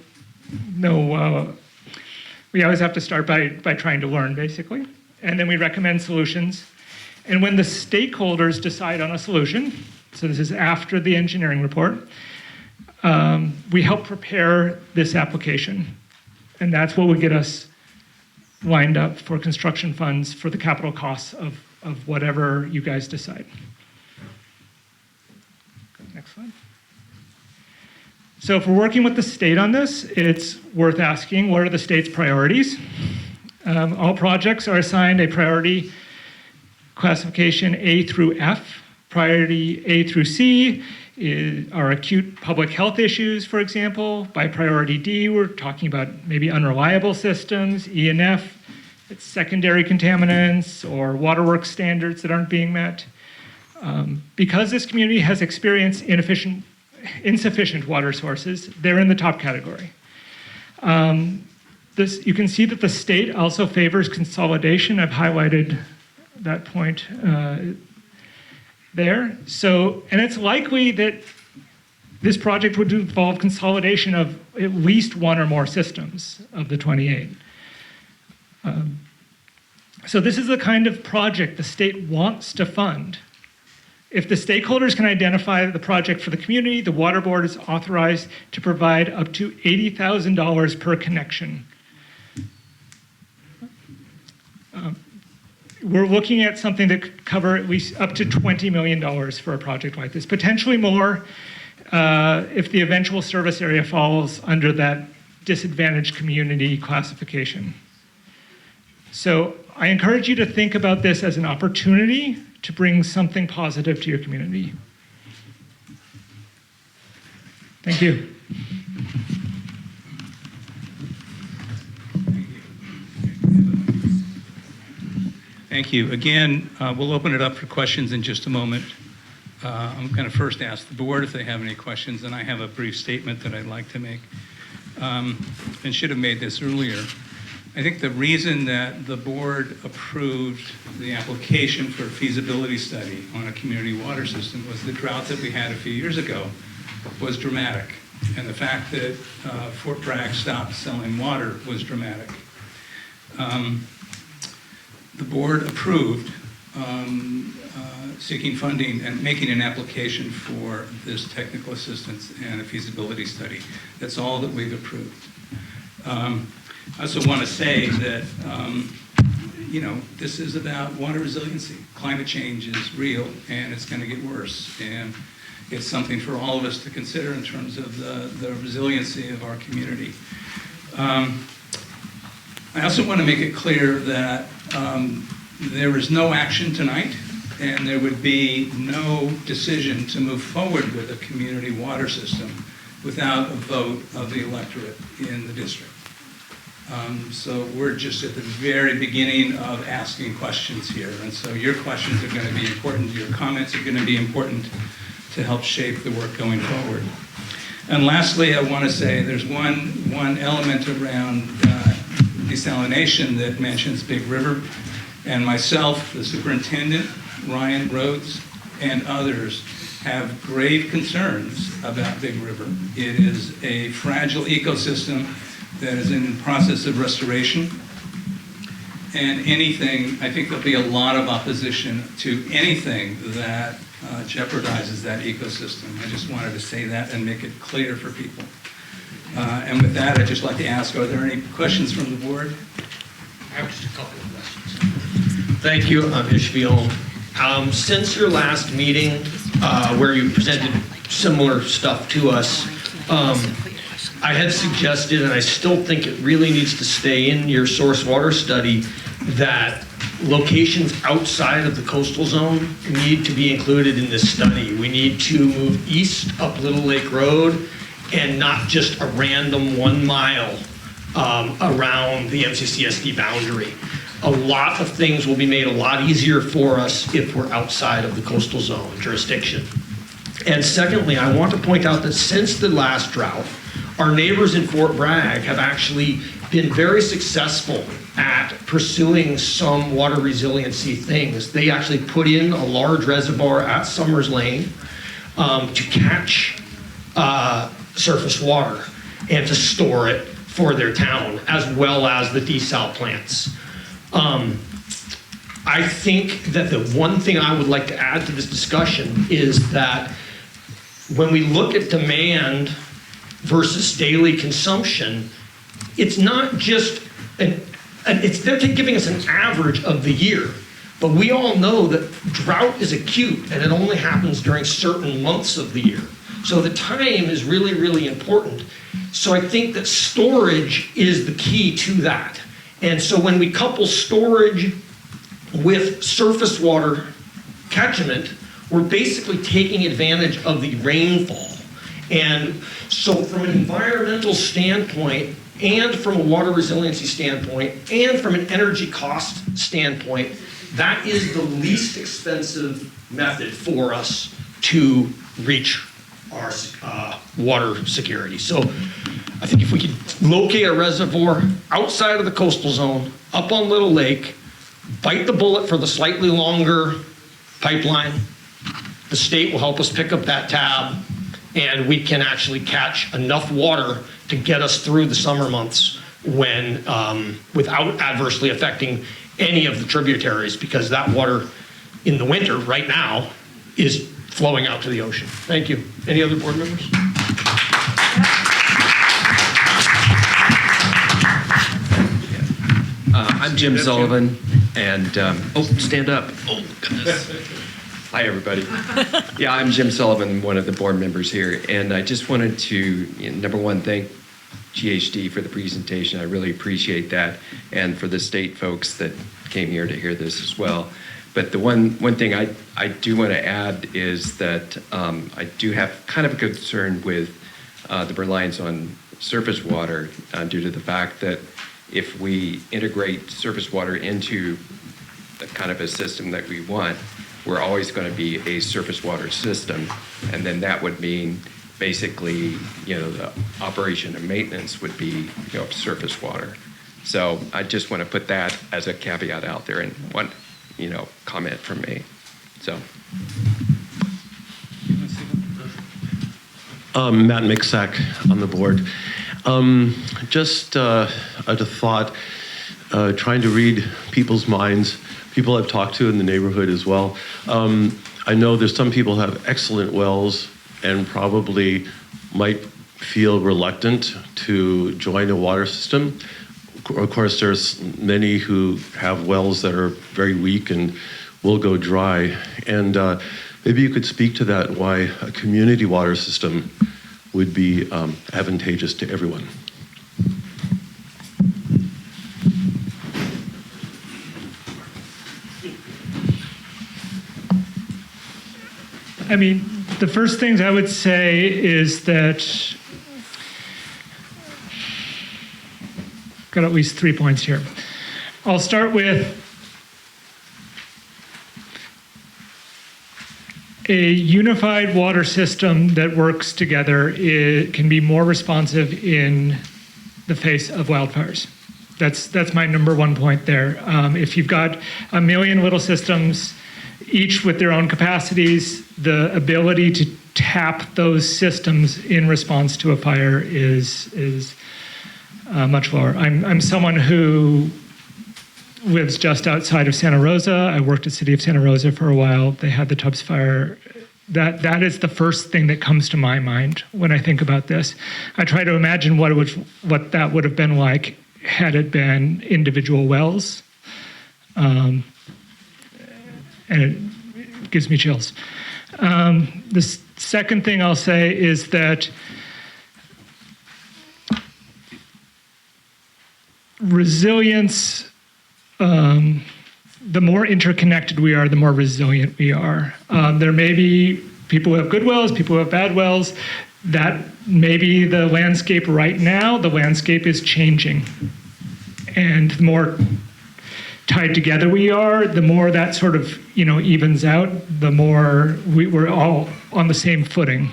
we always have to start by trying to learn, basically. And then we recommend solutions. And when the stakeholders decide on a solution, so this is after the engineering report, we help prepare this application. And that's what would get us lined up for construction funds for the capital costs of whatever you guys decide. Next slide. So if we're working with the state on this, it's worth asking, what are the state's priorities? All projects are assigned a priority classification A through F. Priority A through C are acute public health issues, for example. By priority D, we're talking about maybe unreliable systems. E and F, it's secondary contaminants or waterworks standards that aren't being met. Because this community has experienced insufficient water sources, they're in the top category. You can see that the state also favors consolidation. I've highlighted that point there. So, and it's likely that this project would involve consolidation of at least 1 or more systems of the 28. So this is the kind of project the state wants to fund. If the stakeholders can identify the project for the community, the water board is authorized to provide up to $80,000 per connection. We're looking at something that could cover at least up to $20 million for a project like this, potentially more if the eventual service area falls under that disadvantaged community classification. So I encourage you to think about this as an opportunity to bring something positive to your community. Thank you. Thank you. Again, we'll open it up for questions in just a moment. I'm going to first ask the board if they have any questions, and I have a brief statement that I'd like to make. And should have made this earlier. I think the reason that the board approved the application for a feasibility study on a community water system was the drought that we had a few years ago was dramatic. And the fact that Fort Bragg stopped selling water was dramatic. The board approved seeking funding and making an application for this technical assistance and a feasibility study. That's all that we've approved. I also want to say that, this is about water resiliency. Climate change is real, and it's going to get worse. And it's something for all of us to consider in terms of the resiliency of our community. I also want to make it clear that there is no action tonight, and there would be no decision to move forward with a community water system without a vote of the electorate in the district. So we're just at the very beginning of asking questions here, and so your questions are going to be important, your comments are going to be important to help shape the work going forward. And lastly, I want to say there's one element around desalination that mentions Big River, and myself, the superintendent, Ryan Rhodes, and others have grave concerns about Big River. It is a fragile ecosystem that is in the process of restoration, and I think there'll be a lot of opposition to anything that jeopardizes that ecosystem. I just wanted to say that and make it clear for people. And with that, I'd just like to ask, are there any questions from the board? I have just a couple of questions. Thank you, Ishviel. Since your last meeting, where you presented similar stuff to us, I had suggested, and I still think it really needs to stay in your source water study, that locations outside of the coastal zone need to be included in this study. We need to move east up Little Lake Road, and not just a random 1 mile around the MCCSD boundary. A lot of things will be made a lot easier for us if we're outside of the coastal zone jurisdiction. And secondly, I want to point out that since the last drought, our neighbors in Fort Bragg have actually been very successful at pursuing some water resiliency things. They actually put in a large reservoir at Summers Lane to catch surface water and to store it for their town, as well as the desal plants. I think that the one thing I would like to add to this discussion is that when we look at demand versus daily consumption, it's not just they're giving us an average of the year, but we all know that drought is acute and it only happens during certain months of the year. So the time is really, really important. So I think that storage is the key to that. And so when we couple storage with surface water catchment, we're basically taking advantage of the rainfall. And so from an environmental standpoint, and from a water resiliency standpoint, and from an energy cost standpoint, that is the least expensive method for us to reach our water security. So I think if we could locate a reservoir outside of the coastal zone, up on Little Lake, bite the bullet for the slightly longer pipeline, the state will help us pick up that tab, and we can actually catch enough water to get us through the summer months when, without adversely affecting any of the tributaries, because that water in the winter right now is flowing out to the ocean. Thank you. Any other board members? I'm Jim Sullivan, and stand up. Oh, goodness. Hi, everybody. Yeah, I'm Jim Sullivan, one of the board members here, and I just wanted to, number one, thank GHD for the presentation. I really appreciate that, and for the state folks that came here to hear this as well. But the one thing I do want to add is that I do have kind of a concern with the reliance on surface water due to the fact that if we integrate surface water into the kind of a system that we want, we're always going to be a surface water system, and then that would mean basically, the operation and maintenance would be, surface water. So I just want to put that as a caveat out there, and one, comment from me. So. Matt Mixak on the board. Just a thought, trying to read people's minds, people I've talked to in the neighborhood as well. I know there's some people who have excellent wells and probably might feel reluctant to join a water system. Of course, there's many who have wells that are very weak and will go dry. And maybe you could speak to that, why a community water system would be advantageous to everyone. I mean, the first things I would say is that, got at least 3 points here. I'll start with a unified water system that works together. It can be more responsive in the face of wildfires. That's my number one point there. If you've got a million little systems, each with their own capacities, the ability to tap those systems in response to a fire is much lower. I'm someone who lives just outside of Santa Rosa. I worked at City of Santa Rosa for a while. They had the Tubbs fire. That is the first thing that comes to my mind when I think about this. I try to imagine what that would have been like had it been individual wells. And it gives me chills. The second thing I'll say is that resilience, the more interconnected we are, the more resilient we are. There may be people who have good wells, people who have bad wells. that maybe the landscape right now, the landscape is changing. And the more tied together we are, the more that sort of, evens out, the more we're all on the same footing.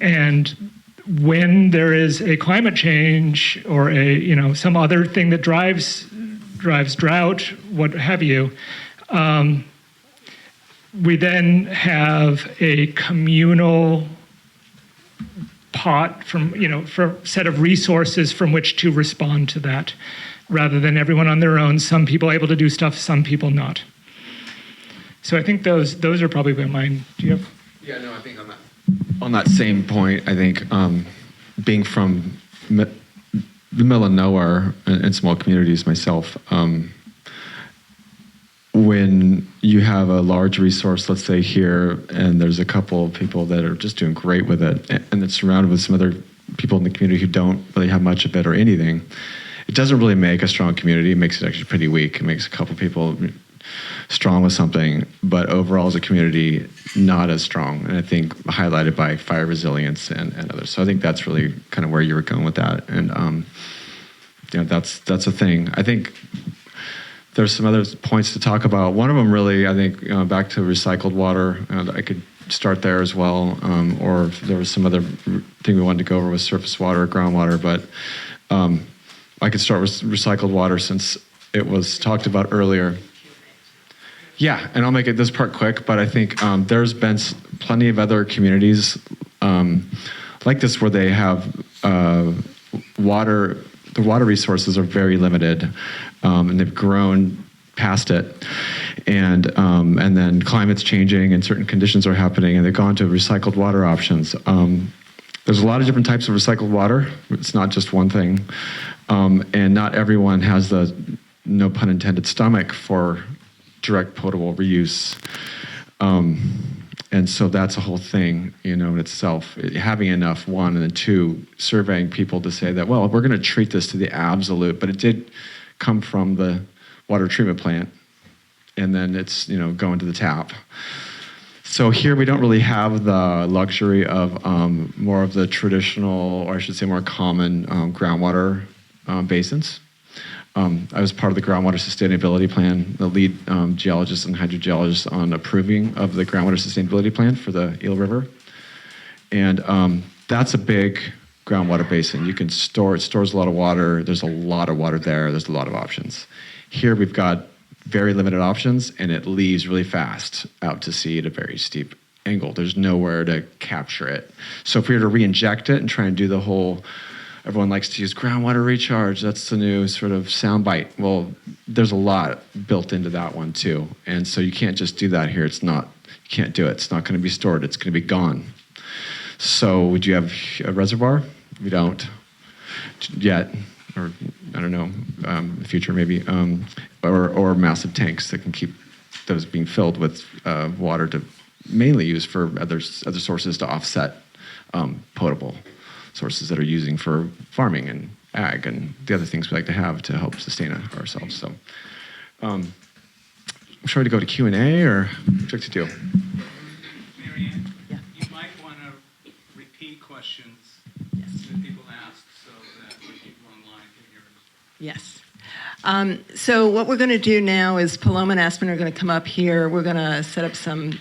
And when there is a climate change or some other thing that drives drought, what have you, we then have a communal pot for set of resources from which to respond to that, rather than everyone on their own. Some people able to do stuff, some people not. So I think those are probably mine. Do you have? Yeah, no, I think on that same point, I think being from the middle of nowhere and small communities myself, when you have a large resource, let's say here, and there's a couple of people that are just doing great with it, and it's surrounded with some other people in the community who don't really have much of it or anything, it doesn't really make a strong community. It makes it actually pretty weak. It makes a couple people strong with something, but overall as a community, not as strong. And I think highlighted by fire resilience and others. So I think that's really kind of where you were going with that. And that's a thing. I think there's some other points to talk about. One of them really, I think, back to recycled water, I could start there as well. Or if there was some other thing we wanted to go over with surface water, groundwater, but I could start with recycled water since it was talked about earlier. Yeah, and I'll make this part quick, but I think there's been plenty of other communities like this where they have water. The water resources are very limited, and they've grown past it. And then climate's changing and certain conditions are happening, and they've gone to recycled water options. There's a lot of different types of recycled water. It's not just one thing. And not everyone has the, no pun intended, stomach for direct potable reuse. And so that's a whole thing, in itself. Having enough, one, and then two, surveying people to say that, well, we're going to treat this to the absolute, but it did come from the water treatment plant, and then it's, going to the tap. So here we don't really have the luxury of more of the traditional, or I should say more common groundwater basins. I was part of the groundwater sustainability plan, the lead geologist and hydrogeologist on approving of the groundwater sustainability plan for the Eel River. And that's a big groundwater basin. You can store, it stores a lot of water. There's a lot of water there. There's a lot of options. Here we've got very limited options, and it leaves really fast out to sea at a very steep angle. There's nowhere to capture it. So if we were to re-inject it and try and do the whole, everyone likes to use groundwater recharge, that's the new sort of soundbite. Well, there's a lot built into that one too. And so you can't just do that here. It's not, you can't do it. It's not going to be stored. It's going to be gone. So would you have a reservoir? We don't yet, or I don't know, in the future maybe, or massive tanks that can keep those being filled with water to mainly use for other sources to offset potable sources that are using for farming and ag and the other things we like to have to help sustain ourselves. So I'm sure to go to Q&A, or what would you like to do? Marianne, you might want to repeat questions that people ask so that people online can hear it. Yes. So what we're going to do now is Paloma and Aspen are going to come up here. We're going to set up some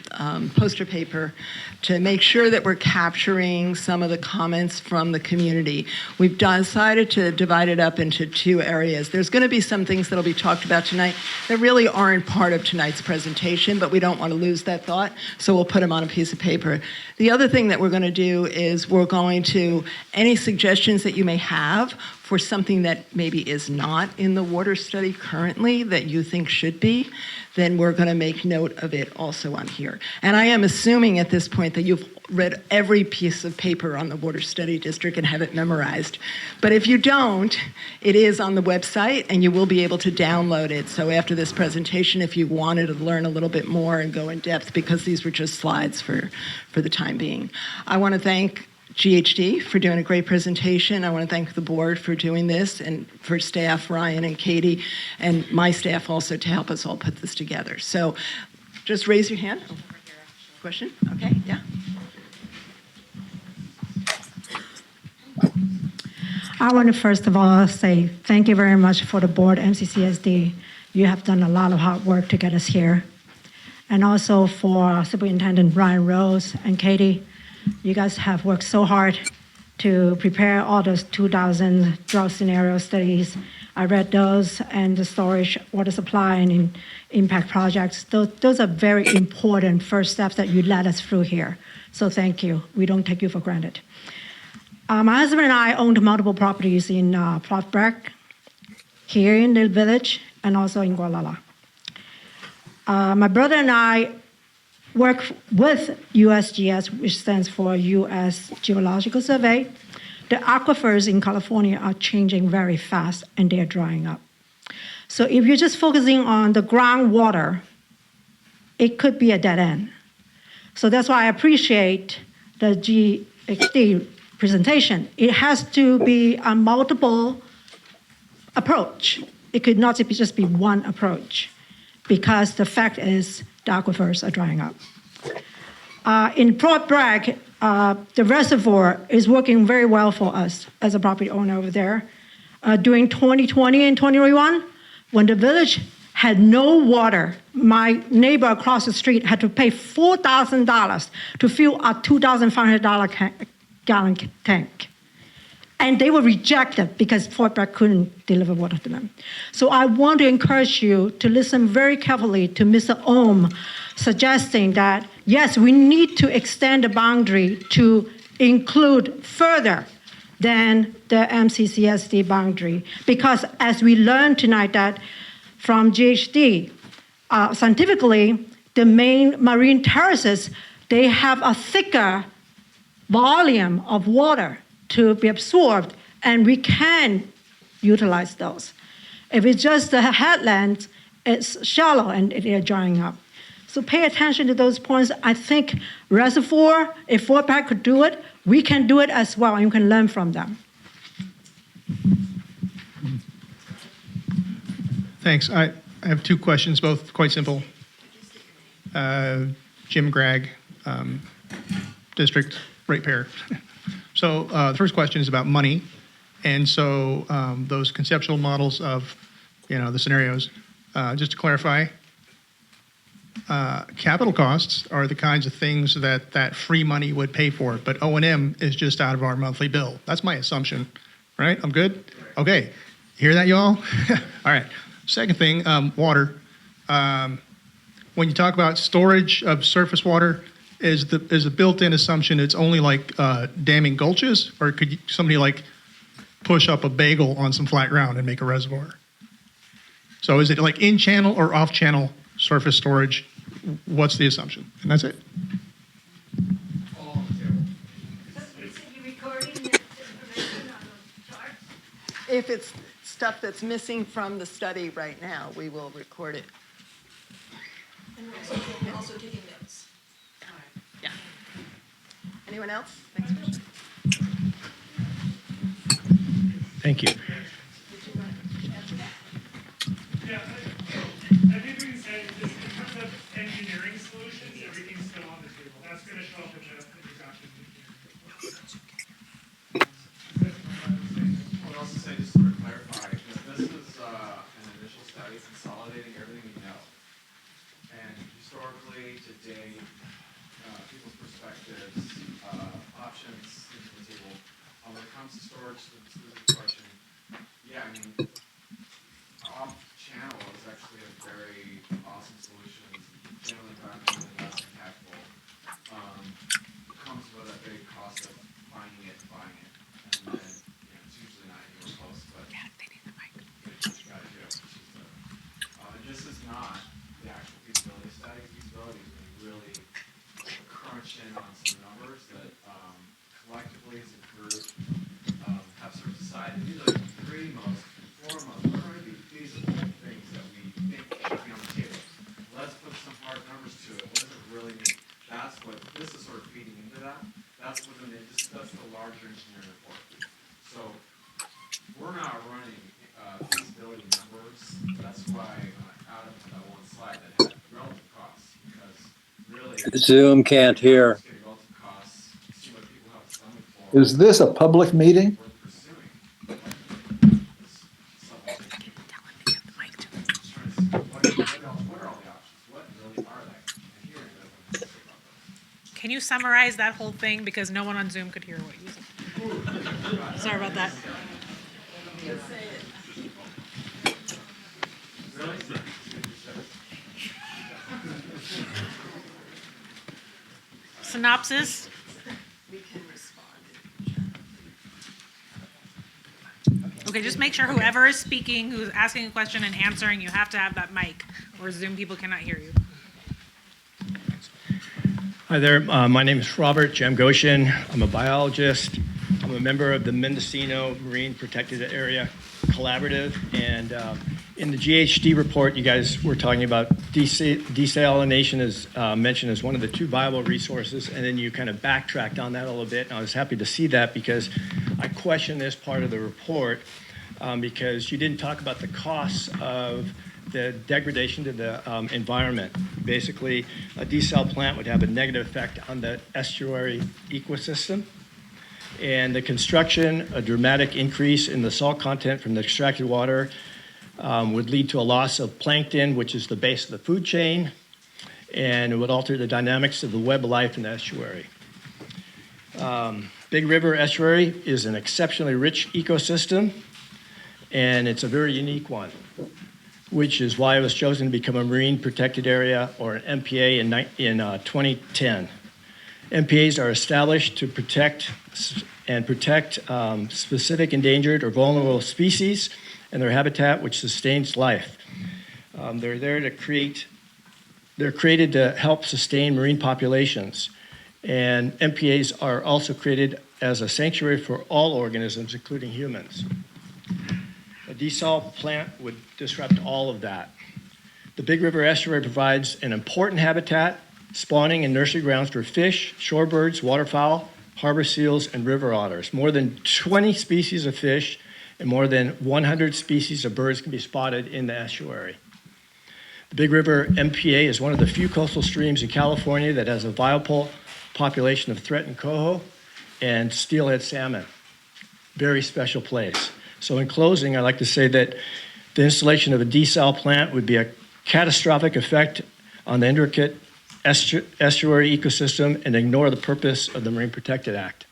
poster paper to make sure that we're capturing some of the comments from the community. We've decided to divide it up into two areas. There's going to be some things that will be talked about tonight that really aren't part of tonight's presentation, but we don't want to lose that thought, so we'll put them on a piece of paper. The other thing that we're going to do is we're going to, any suggestions that you may have for something that maybe is not in the water study currently that you think should be, then we're going to make note of it also on here. And I am assuming at this point that you've read every piece of paper on the Water Study District and have it memorized. But if you don't, it is on the website and you will be able to download it. So after this presentation, if you wanted to learn a little bit more and go in depth, because these were just slides for the time being. I want to thank GHD for doing a great presentation. I want to thank the board for doing this, and for staff, Ryan and Katie, and my staff also to help us all put this together. So just raise your hand. Question? Okay, yeah. I want to first of all say thank you very much for the board, MCCSD. You have done a lot of hard work to get us here. And also for Superintendent Brian Rose and Katie, you guys have worked so hard to prepare all those 2,000 drought scenario studies. I read those, and the storage, water supply, and impact projects. Those are very important first steps that you led us through here. So thank you. We don't take you for granted. My husband and I owned multiple properties in Fort Bragg, here in the village, and also in Gualala. My brother and I work with USGS, which stands for U.S. Geological Survey. The aquifers in California are changing very fast, and they're drying up. So if you're just focusing on the groundwater, it could be a dead end. So that's why I appreciate the GHD presentation. It has to be a multiple approach. It could not just be one approach, because the fact is the aquifers are drying up. In Fort Bragg, the reservoir is working very well for us as a property owner over there. During 2020 and 2021, when the village had no water, my neighbor across the street had to pay $4,000 to fill a $2,500 gallon tank. And they were rejected because Fort Bragg couldn't deliver water to them. So I want to encourage you to listen very carefully to Mr. Ohm suggesting that, yes, we need to extend the boundary to include further than the MCCSD boundary. Because as we learned tonight that from GHD, scientifically, the main marine terraces, they have a thicker volume of water to be absorbed, and we can utilize those. If it's just the headlands, it's shallow and they're drying up. So pay attention to those points. I think reservoir, if Fort Bragg could do it, we can do it as well, and you can learn from them. Thanks. I have two questions, both quite simple. Jim Gregg, District Ratepayer. So the first question is about money. And so those conceptual models of, the scenarios, just to clarify, capital costs are the kinds of things that free money would pay for, but O&M is just out of our monthly bill. That's my assumption, right? I'm good? Okay. Hear that, y'all? All right. Second thing, water. When you talk about storage of surface water, is the built-in assumption it's only like damming gulches, or could somebody push up a bagel on some flat ground and make a reservoir? So is it like in-channel or off-channel surface storage? What's the assumption? And that's it. If it's stuff that's missing from the study right now, we will record it. And also taking notes. Yeah. Anyone else? Thanks, Christian. Thank you. Yeah, I think we can say this in terms of engineering solutions, everything's still on the table. That's going to show up in the introduction. I would also say, just to sort of clarify, this is an initial study consolidating everything we know. And historically, to date, people's perspectives, options into the table. When it comes to storage, the question, yeah, I mean, off-channel is actually a very awesome solution. It's generally environmentally less impactful. Comes with a big cost of finding it and buying it. And then, it's usually not anywhere close, but they need the mic. You gotta do it. And this is not the actual feasibility study. Feasibility is really crunch in on some numbers that collectively as a group have sort of decided these are the three most foremost, what are the feasible things that we think should be on the table. Let's put some hard numbers to it. What does it really mean? That's what this is sort of feeding into that. That's within the that's the larger engineering report. So we're not running feasibility numbers. That's why out of that one slide that had relative costs, because really Zoom can't hear. relative costs, see what people have stomach for, Is this a public meeting? Can you summarize that whole thing because no one on Zoom could hear what you said? Sorry about that. Synopsis? Okay, just make sure whoever is speaking, who's asking a question and answering, you have to have that mic, or Zoom people cannot hear you. Hi there, my name is Robert Jamgoshin. I'm a biologist. I'm a member of the Mendocino Marine Protected Area Collaborative, and in the GHD report, you guys were talking about desalination is mentioned as one of the 2 viable resources, and then you kind of backtracked on that a little bit, and I was happy to see that because I question this part of the report because you didn't talk about the costs of the degradation to the environment. Basically, a desal plant would have a negative effect on the estuary ecosystem. And the construction, a dramatic increase in the salt content from the extracted water would lead to a loss of plankton, which is the base of the food chain, and it would alter the dynamics of the web of life in the estuary. Big River Estuary is an exceptionally rich ecosystem, and it's a very unique one, which is why it was chosen to become a marine protected area, or an MPA, in 2010. MPAs are established to protect specific endangered or vulnerable species and their habitat, which sustains life. They're created to help sustain marine populations. And MPAs are also created as a sanctuary for all organisms, including humans. A desal plant would disrupt all of that. The Big River Estuary provides an important habitat, spawning and nursery grounds for fish, shorebirds, waterfowl, harbor seals, and river otters. More than 20 species of fish and more than 100 species of birds can be spotted in the estuary. The Big River MPA is one of the few coastal streams in California that has a viable population of threatened coho and steelhead salmon. Very special place. So in closing, I'd like to say that the installation of a desal plant would be a catastrophic effect on the intricate estuary ecosystem and ignore the purpose of the Marine Protected Act.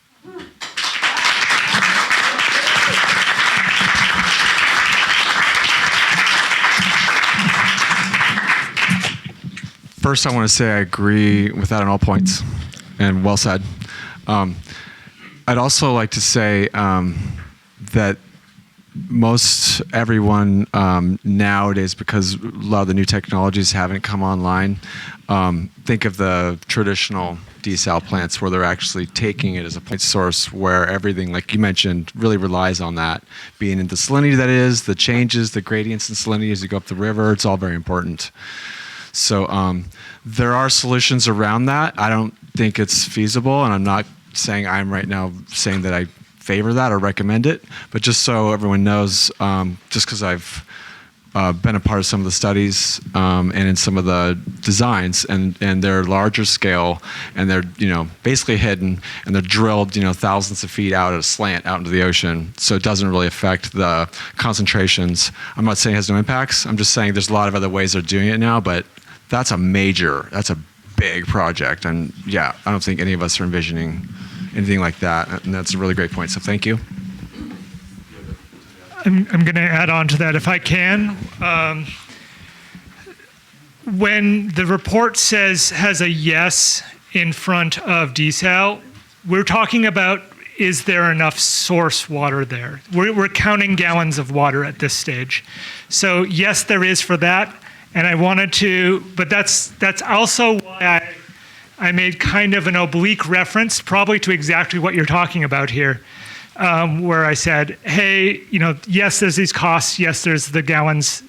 First, I want to say I agree with that on all points, and well said. I'd also like to say that most everyone nowadays, because a lot of the new technologies haven't come online, think of the traditional desal plants where they're actually taking it as a point source where everything, like you mentioned, really relies on that. Being in the salinity that is, the changes, the gradients in salinity as you go up the river, it's all very important. So there are solutions around that. I don't think it's feasible, and I'm not saying I'm right now saying that I favor that or recommend it, but just so everyone knows, just because I've been a part of some of the studies and in some of the designs, and they're larger scale, and they're basically hidden, and they're drilled thousands of feet out at a slant out into the ocean, so it doesn't really affect the concentrations. I'm not saying it has no impacts. I'm just saying there's a lot of other ways they're doing it now, but that's a big project, and yeah, I don't think any of us are envisioning anything like that, and that's a really great point, so thank you. I'm going to add on to that if I can. When the report has a yes in front of desal, we're talking about, is there enough source water there? We're counting gallons of water at this stage. So yes, there is for that, and I wanted to, but that's also why I made kind of an oblique reference, probably to exactly what you're talking about here, where I said, hey, yes, there's these costs, yes, there's the gallons,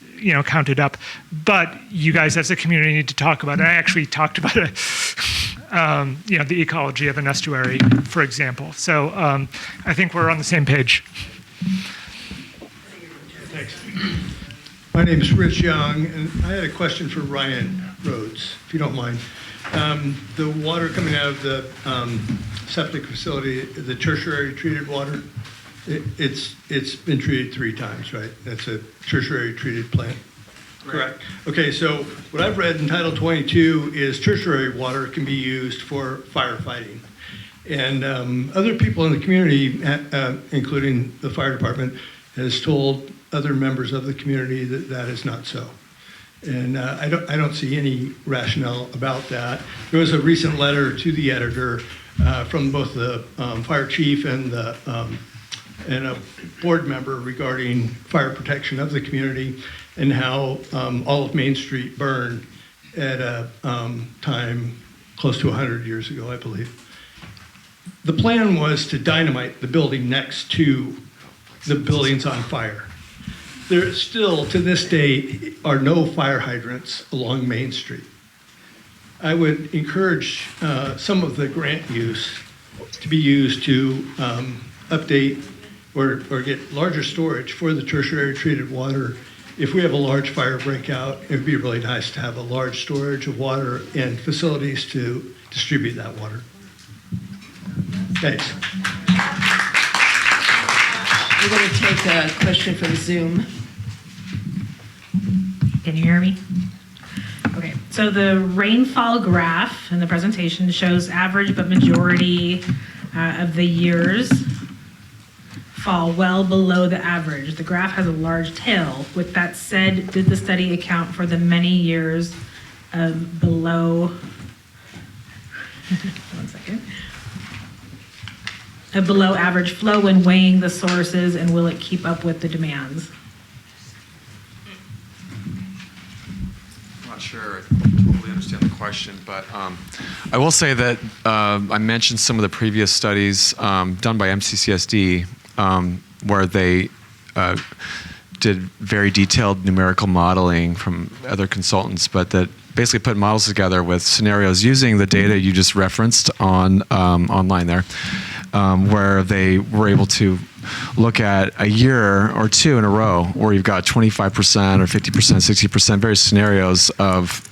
counted up, but you guys as a community need to talk about it. I actually talked about it, the ecology of an estuary, for example. So I think we're on the same page. Thanks. My name is Rich Young, and I had a question for Ryan Rhodes, if you don't mind. The water coming out of the septic facility, the tertiary treated water, it's been treated 3 times, right? That's a tertiary treated plant. Correct. Okay, so what I've read in Title 22 is tertiary water can be used for firefighting. And other people in the community, including the fire department, has told other members of the community that that is not so. And I don't see any rationale about that. There was a recent letter to the editor from both the fire chief and a board member regarding fire protection of the community and how all of Main Street burned at a time close to 100 years ago, I believe. The plan was to dynamite the building next to the buildings on fire. There still, to this day, are no fire hydrants along Main Street. I would encourage some of the grant use to be used to update or get larger storage for the tertiary treated water. If we have a large fire breakout, it would be really nice to have a large storage of water and facilities to distribute that water. Thanks. We're going to take a question from Zoom. Can you hear me? Okay, so the rainfall graph in the presentation shows average but majority of the years fall well below the average. The graph has a large tail. With that said, did the study account for the many years of below, one second, of below average flow when weighing the sources, and will it keep up with the demands? I'm not sure I totally understand the question, but I will say that I mentioned some of the previous studies done by MCCSD where they did very detailed numerical modeling from other consultants, but that basically put models together with scenarios using the data you just referenced on online there, where they were able to look at a year or two in a row where you've got 25% or 50%, 60%, various scenarios of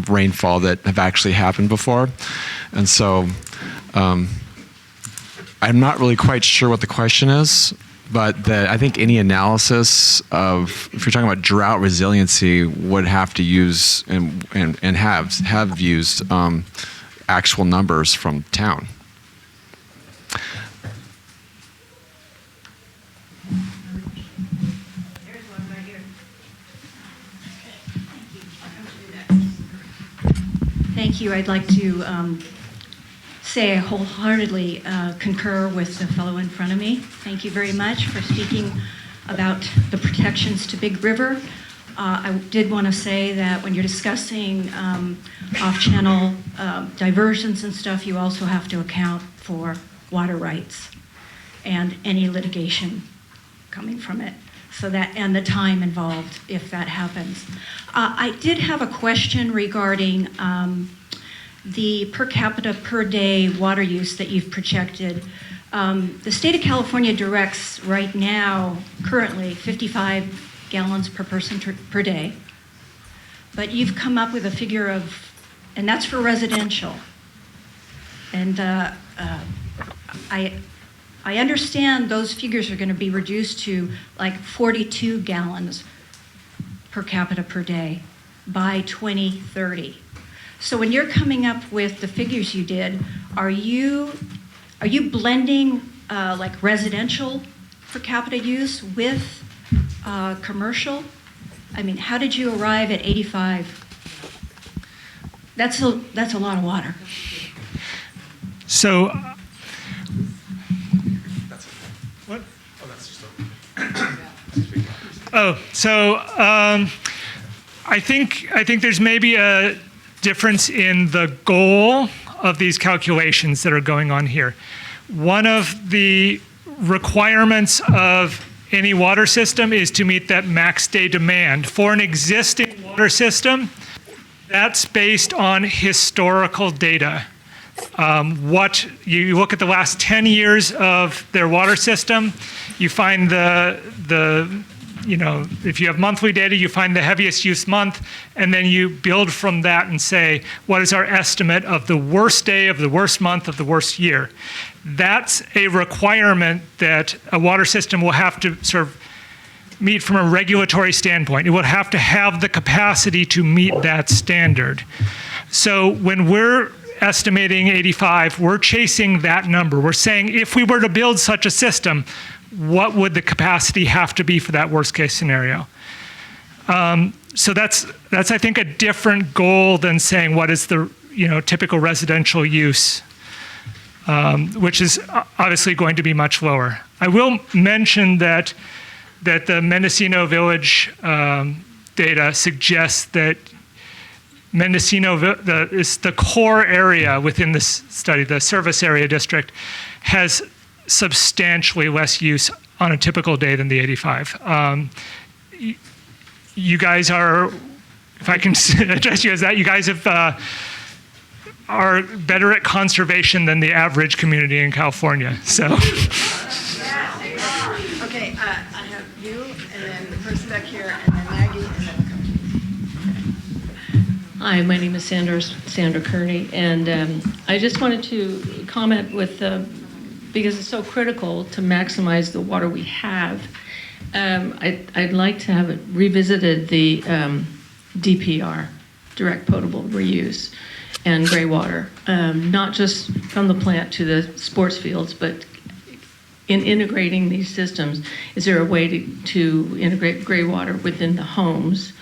rainfall that have actually happened before. And so I'm not really quite sure what the question is, but that I think any analysis of, if you're talking about drought resiliency, would have to use and have used actual numbers from town. Thank you. I'd like to say I wholeheartedly concur with the fellow in front of me. Thank you very much for speaking about the protections to Big River. I did want to say that when you're discussing off-channel diversions and stuff, you also have to account for water rights and any litigation coming from it. So that, and the time involved if that happens. I did have a question regarding the per capita per day water use that you've projected. The state of California directs right now, currently, 55 gallons per person per day. But you've come up with a figure of, and that's for residential. And I understand those figures are going to be reduced to like 42 gallons per capita per day by 2030. So when you're coming up with the figures you did, are you blending like residential per capita use with commercial? I mean, how did you arrive at 85? That's a lot of water. So. What? Oh, that's just I think there's maybe a difference in the goal of these calculations that are going on here. One of the requirements of any water system is to meet that max day demand. For an existing water system, that's based on historical data. What you look at the last 10 years of their water system, you find the if you have monthly data, you find the heaviest use month, and then you build from that and say, what is our estimate of the worst day, of the worst month, of the worst year? That's a requirement that a water system will have to sort of meet from a regulatory standpoint. It will have to have the capacity to meet that standard. So when we're estimating 85, we're chasing that number. We're saying if we were to build such a system, what would the capacity have to be for that worst case scenario? So that's I think a different goal than saying what is the typical residential use, which is obviously going to be much lower. I will mention that the Mendocino Village data suggests that Mendocino is the core area within this study, the service area district, has substantially less use on a typical day than the 85. You guys are, if I can address you as that, you guys are better at conservation than the average community in California. So. Okay, I have you, and then the person back here, and then Maggie, and then we'll come to you. Hi, my name is Sandra Kearney, and I just wanted to comment with, because it's so critical to maximize the water we have, I'd like to have it revisited, the DPR, direct potable reuse, and gray water, not just from the plant to the sports fields, but in integrating these systems, is there a way to integrate gray water within the homes?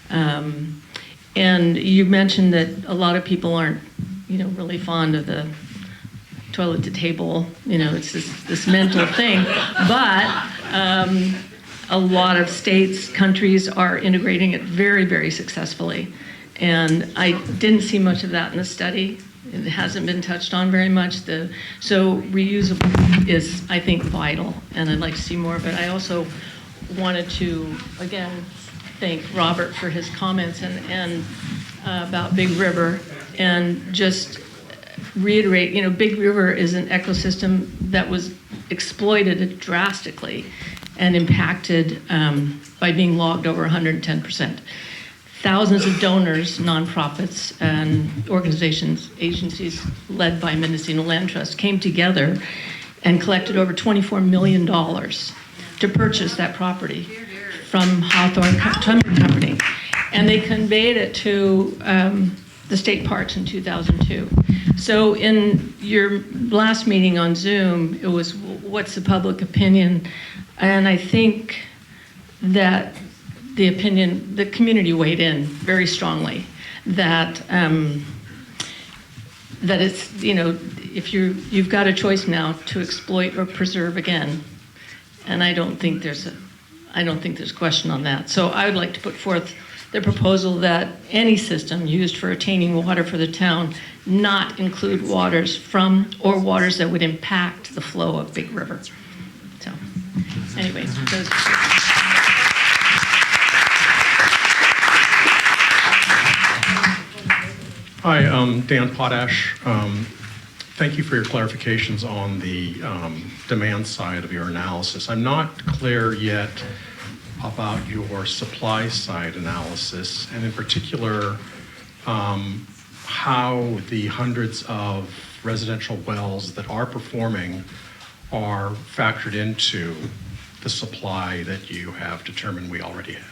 And you mentioned that a lot of people aren't, really fond of the toilet to table. It's this mental thing. But a lot of states, countries are integrating it very, very successfully. And I didn't see much of that in the study. It hasn't been touched on very much. So reusable is, I think, vital, and I'd like to see more of it. I also wanted to, again, thank Robert for his comments and about Big River, and just reiterate, Big River is an ecosystem that was exploited drastically and impacted by being logged over 110%. Thousands of donors, nonprofits, and organizations, agencies led by Mendocino Land Trust came together and collected over $24 million to purchase that property from Hawthorne Timber Company. And they conveyed it to the state parks in 2002. So in your last meeting on Zoom, it was, what's the public opinion? And I think that the community weighed in very strongly that that it's, if you've got a choice now to exploit or preserve again, and I don't think there's question on that. So I would like to put forth the proposal that any system used for attaining water for the town not include waters from or waters that would impact the flow of Big River. So anyway, those. Hi, Dan Potash. Thank you for your clarifications on the demand side of your analysis. I'm not clear yet about your supply side analysis, and in particular, how the hundreds of residential wells that are performing are factored into the supply that you have determined we already have.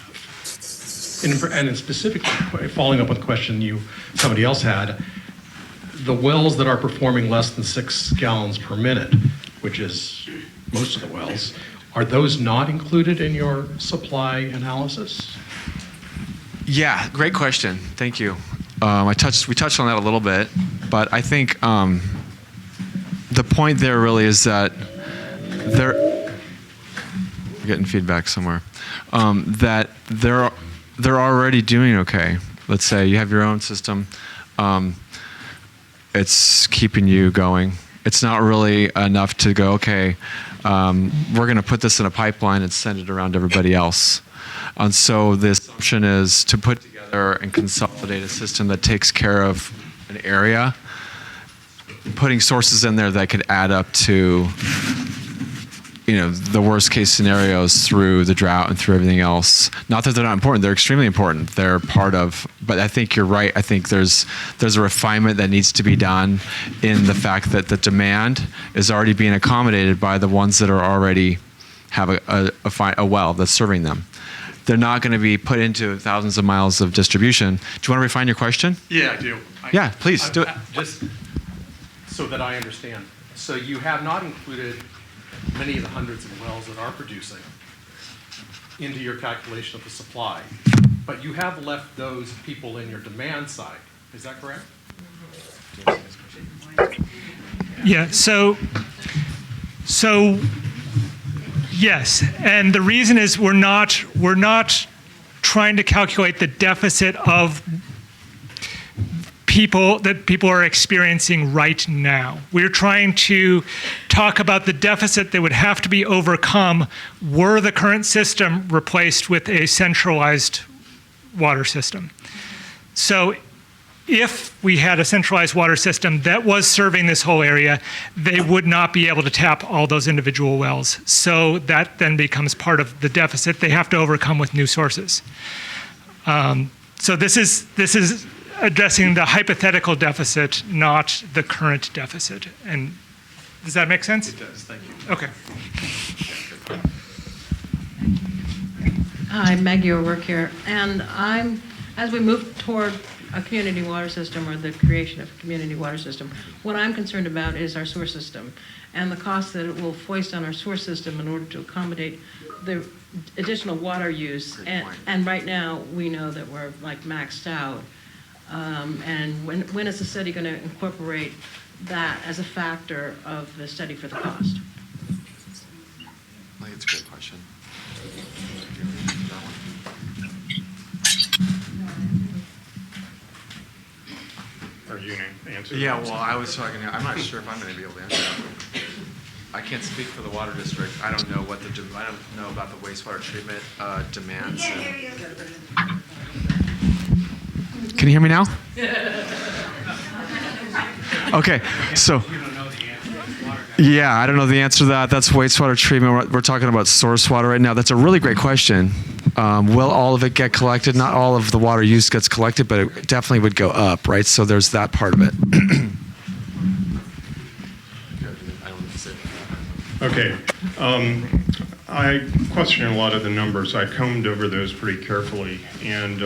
And specifically, following up on the question somebody else had, the wells that are performing less than 6 gallons per minute, which is most of the wells, are those not included in your supply analysis? Yeah, great question. Thank you. We touched on that a little bit, but I think the point there really is that we're getting feedback somewhere, that they're already doing okay. Let's say you have your own system. It's keeping you going. It's not really enough to go, okay, we're going to put this in a pipeline and send it around to everybody else. And so the assumption is to put together and consolidate a system that takes care of an area, putting sources in there that could add up to, the worst case scenarios through the drought and through everything else. Not that they're not important; they're extremely important. They're part of. But I think you're right. I think there's a refinement that needs to be done in the fact that the demand is already being accommodated by the ones that are already have a well that's serving them. They're not going to be put into thousands of miles of distribution. Do you want to refine your question? Yeah, I do. Yeah, please do it. Just so that I understand. So you have not included many of the hundreds of wells that are producing into your calculation of the supply, but you have left those people in your demand side. Is that correct? Yeah, so yes, and the reason is we're not trying to calculate the deficit of people are experiencing right now. We're trying to talk about the deficit that would have to be overcome were the current system replaced with a centralized water system. So if we had a centralized water system that was serving this whole area, they would not be able to tap all those individual wells. So that then becomes part of the deficit they have to overcome with new sources. So this is addressing the hypothetical deficit, not the current deficit. And does that make sense? It does, thank you. Okay. Hi, Meg, your work here. And as we move toward a community water system or the creation of a community water system, what I'm concerned about is our sewer system and the cost that it will foist on our sewer system in order to accommodate the additional water use. And right now, we know that we're like maxed out. And when is the study going to incorporate that as a factor of the study for the cost? I think it's a great question. Are you going to answer? Yeah, well, I was talking. I'm not sure if I'm going to be able to answer that. I can't speak for the water district. I don't know I don't know about the wastewater treatment demands. Can you hear me now? Okay, so yeah, I don't know the answer to that. That's wastewater treatment. We're talking about source water right now. That's a really great question. Will all of it get collected? Not all of the water use gets collected, but it definitely would go up, right? So there's that part of it. Okay. I question a lot of the numbers. I combed over those pretty carefully, and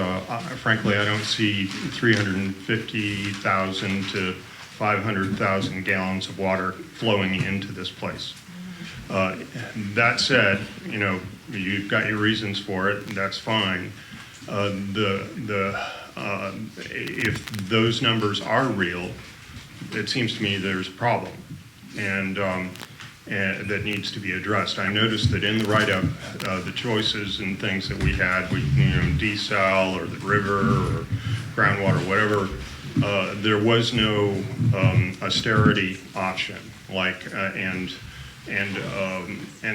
frankly, I don't see 350,000 to 500,000 gallons of water flowing into this place. That said, you've got your reasons for it. That's fine. If those numbers are real, it seems to me there's a problem, and that needs to be addressed. I noticed that in the write-up, the choices and things that we had, desal or the river or groundwater, whatever, there was no austerity option. And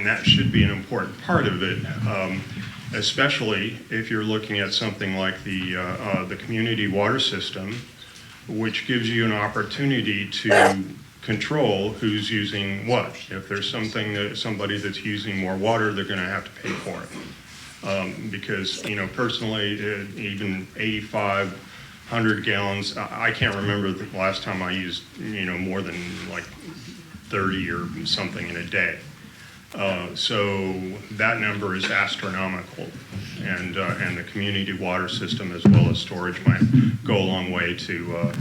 that should be an important part of it, especially if you're looking at something like the community water system, which gives you an opportunity to control who's using what. If there's somebody that's using more water, they're going to have to pay for it. Because personally, even 8,500 gallons, I can't remember the last time I used more than like 30 or something in a day. So that number is astronomical, and the community water system as well as storage might go a long way to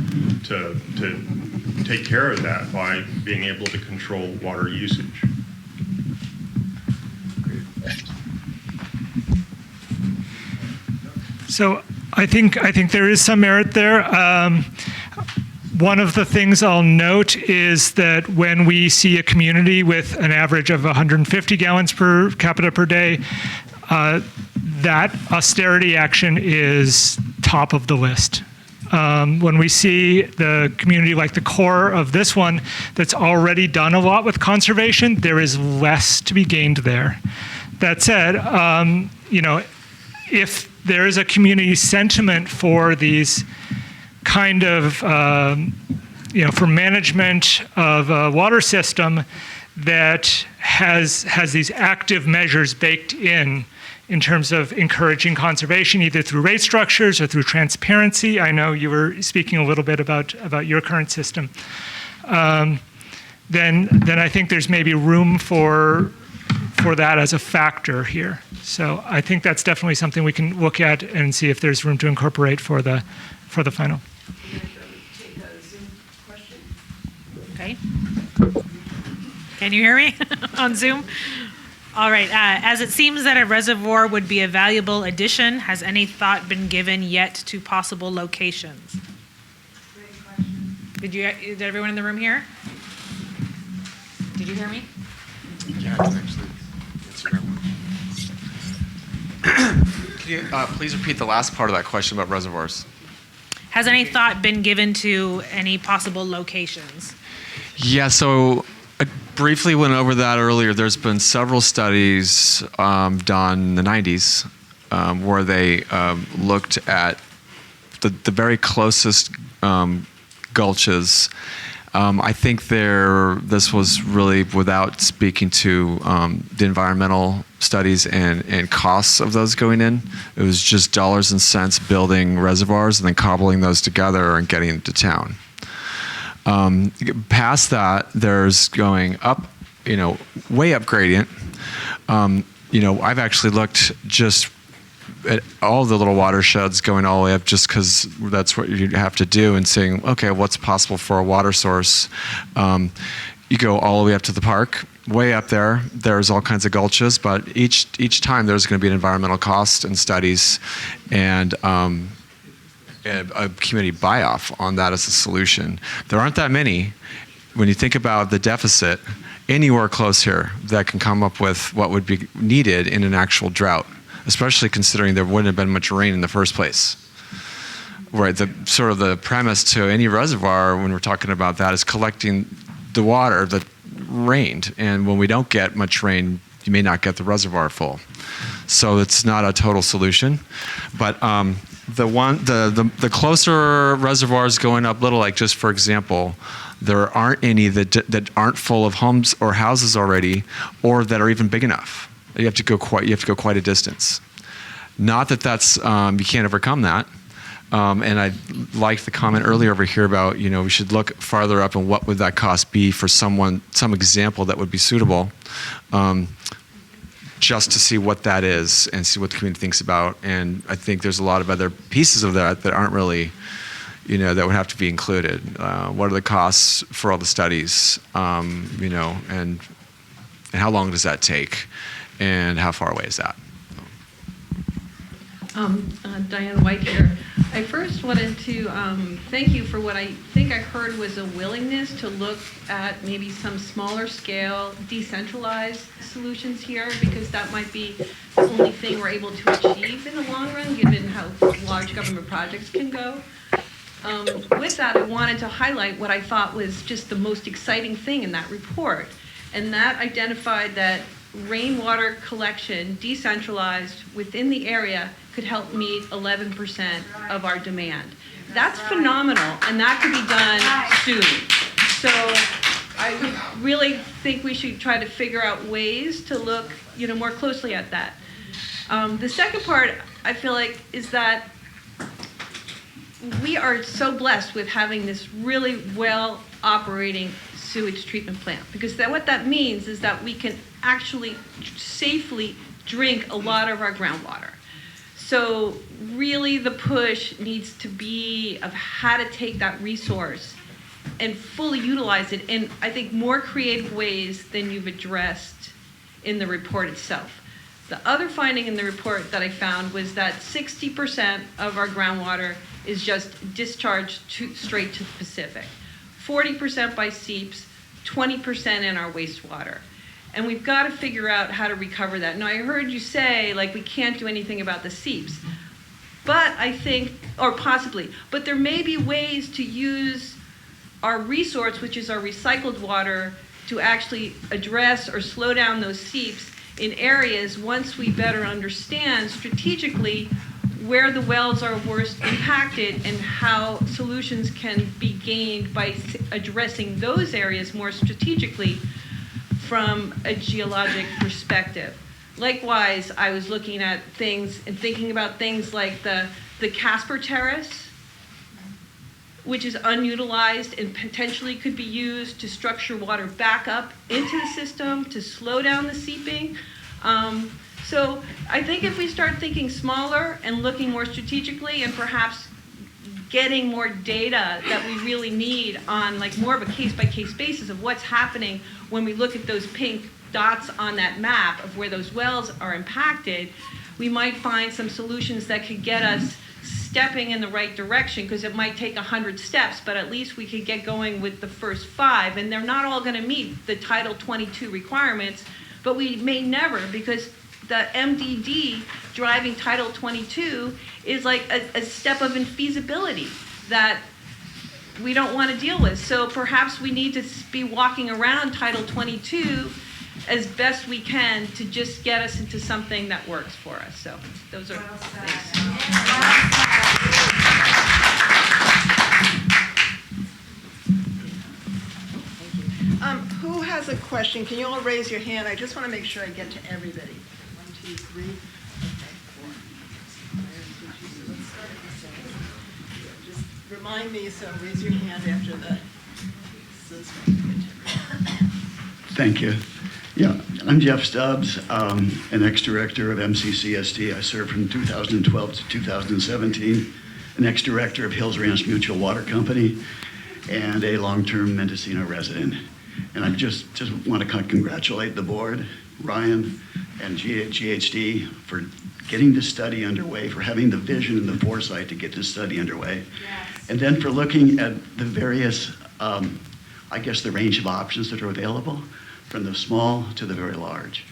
take care of that by being able to control water usage. So I think there is some merit there. One of the things I'll note is that when we see a community with an average of 150 gallons per capita per day, that austerity action is top of the list. When we see the community like the core of this one that's already done a lot with conservation, there is less to be gained there. That said, if there is a community sentiment for these kind of, for management of a water system that has these active measures baked in terms of encouraging conservation, either through rate structures or through transparency. I know you were speaking a little bit about your current system. Then I think there's maybe room for that as a factor here. So I think that's definitely something we can look at and see if there's room to incorporate for the final. Okay. Can you hear me on Zoom? All right. As it seems that a reservoir would be a valuable addition, has any thought been given yet to possible locations? Did everyone in the room hear? Did you hear me? Yeah, I can actually answer that one. Can you please repeat the last part of that question about reservoirs? Has any thought been given to any possible locations? Yeah, so I briefly went over that earlier. There's been several studies done in the 90s where they looked at the very closest gulches. I think this was really without speaking to the environmental studies and costs of those going in. It was just dollars and cents building reservoirs and then cobbling those together and getting into town. Past that, there's going up, way up gradient. I've actually looked just at all the little watersheds going all the way up just because that's what you have to do and saying, okay, what's possible for a water source? You go all the way up to the park, way up there, there's all kinds of gulches, but each time there's going to be an environmental cost and studies and a community buy-off on that as a solution. There aren't that many. When you think about the deficit, anywhere close here that can come up with what would be needed in an actual drought, especially considering there wouldn't have been much rain in the first place. Right, the premise to any reservoir when we're talking about that is collecting the water that rained, and when we don't get much rain, you may not get the reservoir full. So it's not a total solution, but the closer reservoirs going up Little Lake, just for example, there aren't any that aren't full of homes or houses already, or that are even big enough. You have to go quite a distance. Not that that's you can't overcome that. And I liked the comment earlier over here about we should look farther up and what would that cost be for some example that would be suitable, just to see what that is and see what the community thinks about. And I think there's a lot of other pieces of that aren't really, that would have to be included. What are the costs for all the studies, and how long does that take? And how far away is that? Diane White here. I first wanted to thank you for what I think I heard was a willingness to look at maybe some smaller scale, decentralized solutions here, because that might be the only thing we're able to achieve in the long run, given how large government projects can go. With that, I wanted to highlight what I thought was just the most exciting thing in that report, and that identified that rainwater collection, decentralized within the area, could help meet 11% of our demand. That's phenomenal, and that could be done soon. So I really think we should try to figure out ways to look, more closely at that. The second part, I feel like, is that we are so blessed with having this really well operating sewage treatment plant, because what that means is that we can actually safely drink a lot of our groundwater. So really the push needs to be of how to take that resource and fully utilize it in, I think, more creative ways than you've addressed in the report itself. The other finding in the report that I found was that 60% of our groundwater is just discharged straight to the Pacific. 40% by seeps, 20% in our wastewater. And we've got to figure out how to recover that. Now, I heard you say, we can't do anything about the seeps. But I think, or possibly, but there may be ways to use our resource, which is our recycled water, to actually address or slow down those seeps in areas once we better understand strategically where the wells are worst impacted and how solutions can be gained by addressing those areas more strategically from a geologic perspective. Likewise, I was looking at things and thinking about things like the Casper Terrace, which is unutilized and potentially could be used to structure water back up into the system to slow down the seeping. So I think if we start thinking smaller and looking more strategically and perhaps getting more data that we really need on like more of a case-by-case basis of what's happening when we look at those pink dots on that map of where those wells are impacted, we might find some solutions that could get us stepping in the right direction, because it might take 100 steps, but at least we could get going with the first 5, and they're not all going to meet the Title 22 requirements, but we may never, because the MDD driving Title 22 is like a step of infeasibility that we don't want to deal with. So perhaps we need to be walking around Title 22 as best we can to just get us into something that works for us. So those are things. Who has a question? Can you all raise your hand? I just want to make sure I get to everybody. 1, 2, 3. Okay, 4. Let's start at the second. Just remind me, so raise your hand after the. Thank you. Yeah, I'm Jeff Stubbs, an ex-director of MCCSD. I served from 2012 to 2017, an ex-director of Hills Ranch Mutual Water Company, and a long-term Mendocino resident. And I just want to congratulate the board, Ryan and GHD, for getting this study underway, for having the vision and the foresight to get this study underway, and then for looking at the various, I guess, the range of options that are available, from the small to the very large.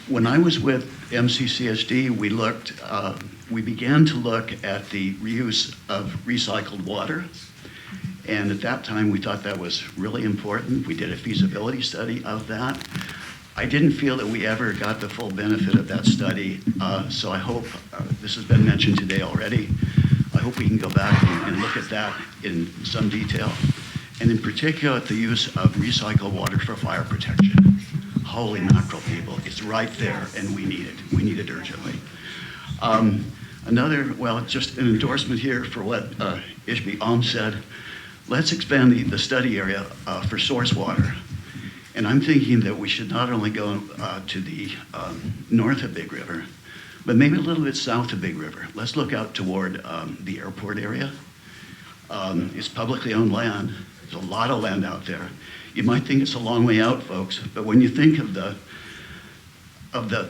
When I was with MCCSD, we began to look at the reuse of recycled water. And at that time, we thought that was really important. We did a feasibility study of that. I didn't feel that we ever got the full benefit of that study. So I hope, this has been mentioned today already, I hope we can go back and look at that in some detail. And in particular, the use of recycled water for fire protection. Holy mackerel, people, it's right there, and we need it. We need it urgently. Just an endorsement here for what Ishbi said. Let's expand the study area for source water. And I'm thinking that we should not only go to the north of Big River, but maybe a little bit south of Big River. Let's look out toward the airport area. It's publicly owned land. There's a lot of land out there. You might think it's a long way out, folks, but when you think of the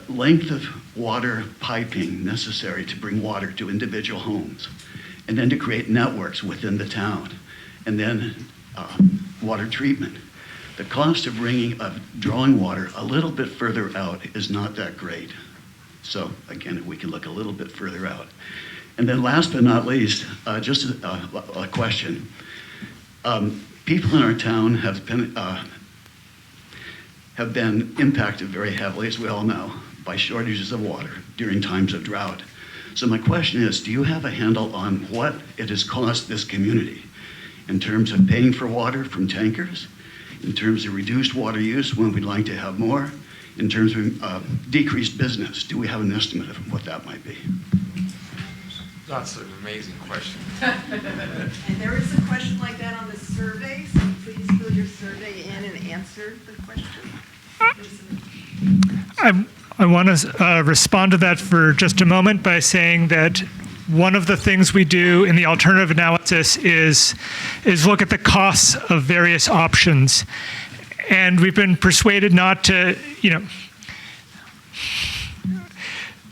length of water piping necessary to bring water to individual homes, and then to create networks within the town, and then water treatment, the cost of drawing water a little bit further out is not that great. So again, if we can look a little bit further out. And then last but not least, just a question. People in our town have been impacted very heavily, as we all know, by shortages of water during times of drought. So my question is, do you have a handle on what it has cost this community in terms of paying for water from tankers, in terms of reduced water use when we'd like to have more, in terms of decreased business? Do we have an estimate of what that might be? That's an amazing question. And there is a question like that on the survey, so please fill your survey in and answer the question. I want to respond to that for just a moment by saying that one of the things we do in the alternative analysis is look at the costs of various options. And we've been persuaded not to,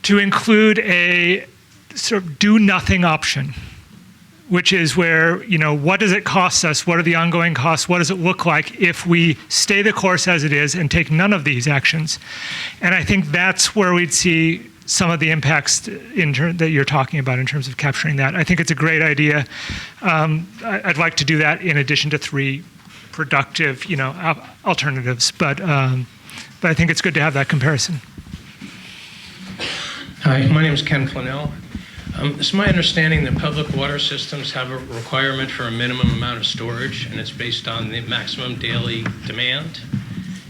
to include a sort of do nothing option, which is where, what does it cost us? What are the ongoing costs? What does it look like if we stay the course as it is and take none of these actions? And I think that's where we'd see some of the impacts that you're talking about in terms of capturing that. I think it's a great idea. I'd like to do that in addition to 3 productive, alternatives. But I think it's good to have that comparison. Hi, my name is Ken Flannell. It's my understanding that public water systems have a requirement for a minimum amount of storage, and it's based on the maximum daily demand.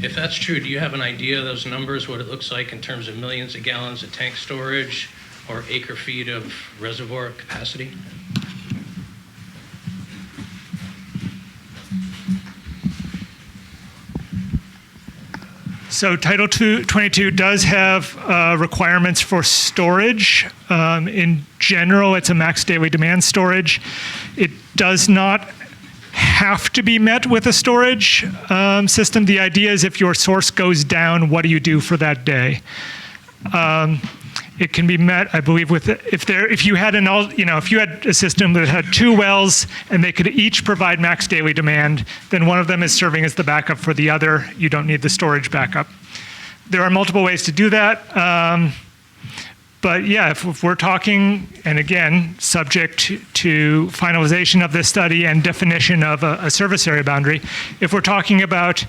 If that's true, do you have an idea of those numbers, what it looks like in terms of millions of gallons of tank storage or acre feet of reservoir capacity? So Title 22 does have requirements for storage. In general, it's a max daily demand storage. It does not have to be met with a storage system. The idea is if your source goes down, what do you do for that day? It can be met, I believe, with if you had a system that had 2 wells and they could each provide max daily demand, then one of them is serving as the backup for the other. You don't need the storage backup. There are multiple ways to do that. But yeah, if we're talking, and again, subject to finalization of this study and definition of a service area boundary, if we're talking about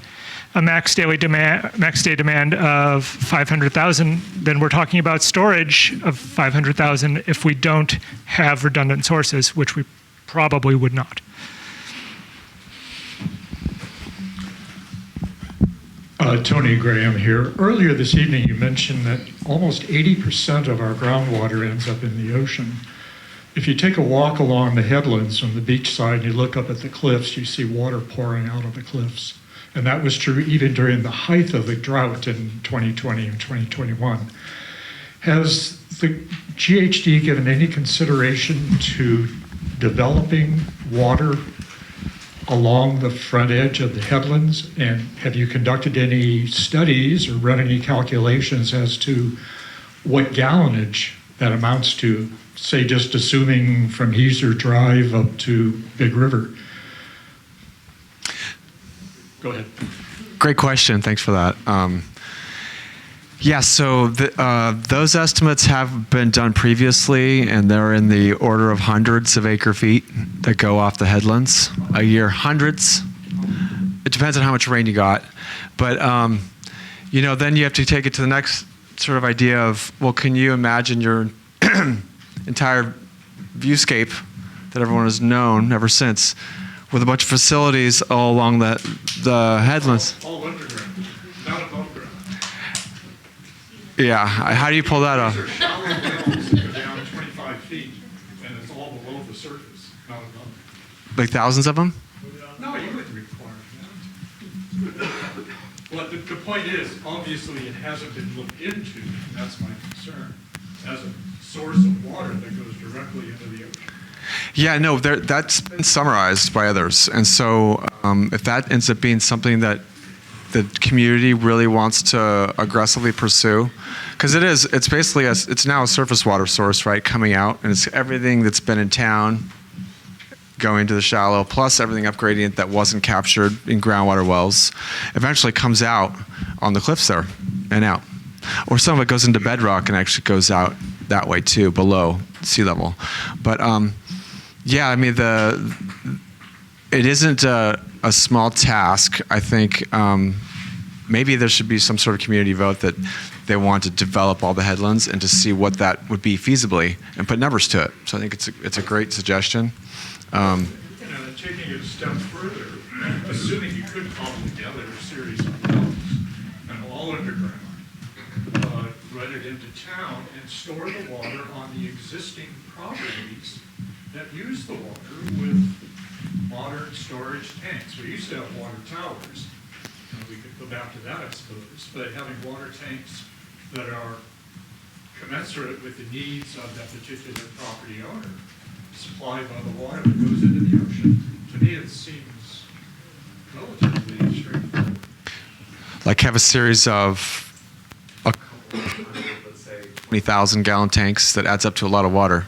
a max day demand of 500,000, then we're talking about storage of 500,000 if we don't have redundant sources, which we probably would not. Tony Graham here. Earlier this evening, you mentioned that almost 80% of our groundwater ends up in the ocean. If you take a walk along the headlands on the beach side and you look up at the cliffs, you see water pouring out of the cliffs. And that was true even during the height of the drought in 2020 and 2021. Has the GHD given any consideration to developing water along the front edge of the headlands? And have you conducted any studies or run any calculations as to what gallonage that amounts to, say, just assuming from Heiser Drive up to Big River? Go ahead. Great question. Thanks for that. Yeah, so those estimates have been done previously, and they're in the order of hundreds of acre feet that go off the headlands a year. Hundreds. It depends on how much rain you got. But, then you have to take it to the next sort of idea of, well, can you imagine your entire viewscape that everyone has known ever since with a bunch of facilities all along the headlands? All underground, not above ground. Yeah, how do you pull that off? These are shallow wells that go down 25 feet, and it's all below the surface, not above. Like thousands of them? No, you wouldn't require that. But the point is, obviously, it hasn't been looked into, and that's my concern, as a source of water that goes directly into the ocean. Yeah, no, that's been summarized by others. And so if that ends up being something that the community really wants to aggressively pursue, because it's basically, it's now a surface water source, right, coming out, and it's everything that's been in town going to the shallow, plus everything upgrading it that wasn't captured in groundwater wells, eventually comes out on the cliffs there and out. Or some of it goes into bedrock and actually goes out that way too, below sea level. But yeah, I mean, it isn't a small task. I think maybe there should be some sort of community vote that they want to develop all the headlands and to see what that would be feasibly and put numbers to it. So I think it's a great suggestion. Taking it a step further, assuming you could cobble together a series of wells and all underground, run it into town and store the water on the existing properties that use the water with modern storage tanks. We used to have water towers. We could go back to that, I suppose, but having water tanks that are commensurate with the needs of that particular property owner, supplied by the water that goes into the ocean. To me, it seems relatively straightforward. Like have a series of, let's say, 20,000 gallon tanks that adds up to a lot of water,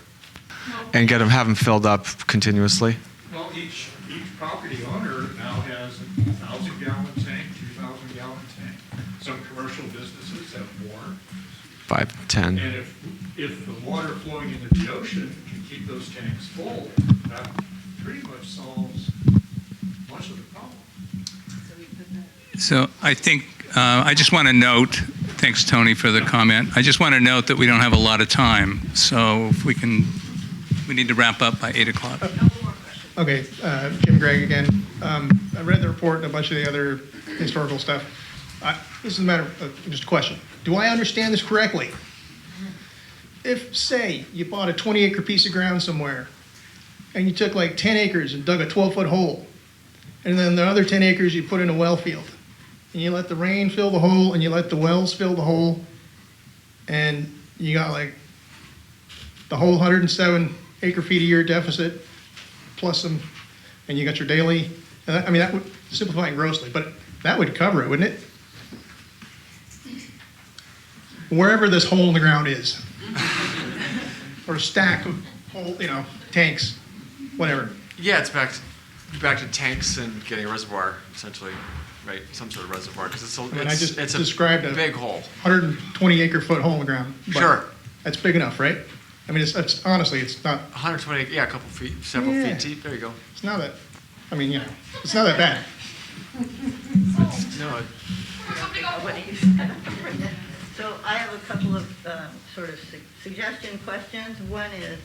and have them filled up continuously. Well, each property owner now has a 1,000 gallon tank, 2,000 gallon tank. Some commercial businesses have more. 5, 10. And if the water flowing into the ocean can keep those tanks full, that pretty much solves much of the problem. So I think, I just want to note, thanks Tony for the comment, I just want to note that we don't have a lot of time. So if we need to wrap up by 8 o'clock. Okay, Jim Gregg again. I read the report and a bunch of the other historical stuff. This is a matter of just a question. Do I understand this correctly? If, say, you bought a 20-acre piece of ground somewhere, and you took like 10 acres and dug a 12-foot hole, and then the other 10 acres you put in a well field, and you let the rain fill the hole, and you let the wells fill the hole, and you got like the whole 107 acre feet a year deficit, plus some, and you got your daily, I mean, that would, simplifying grossly, but that would cover it, wouldn't it? Wherever this hole in the ground is, or stack of hole, tanks, whatever. Yeah, it's back to tanks and getting a reservoir, essentially, right? Some sort of reservoir, because it's described a big hole. 120 acre foot hole in the ground. Sure. That's big enough, right? I mean, it's honestly, it's not. 120, yeah, a couple feet, several feet deep. There you go. It's not that. I mean, it's not that bad. No. So I have a couple of sort of suggestion questions. One is,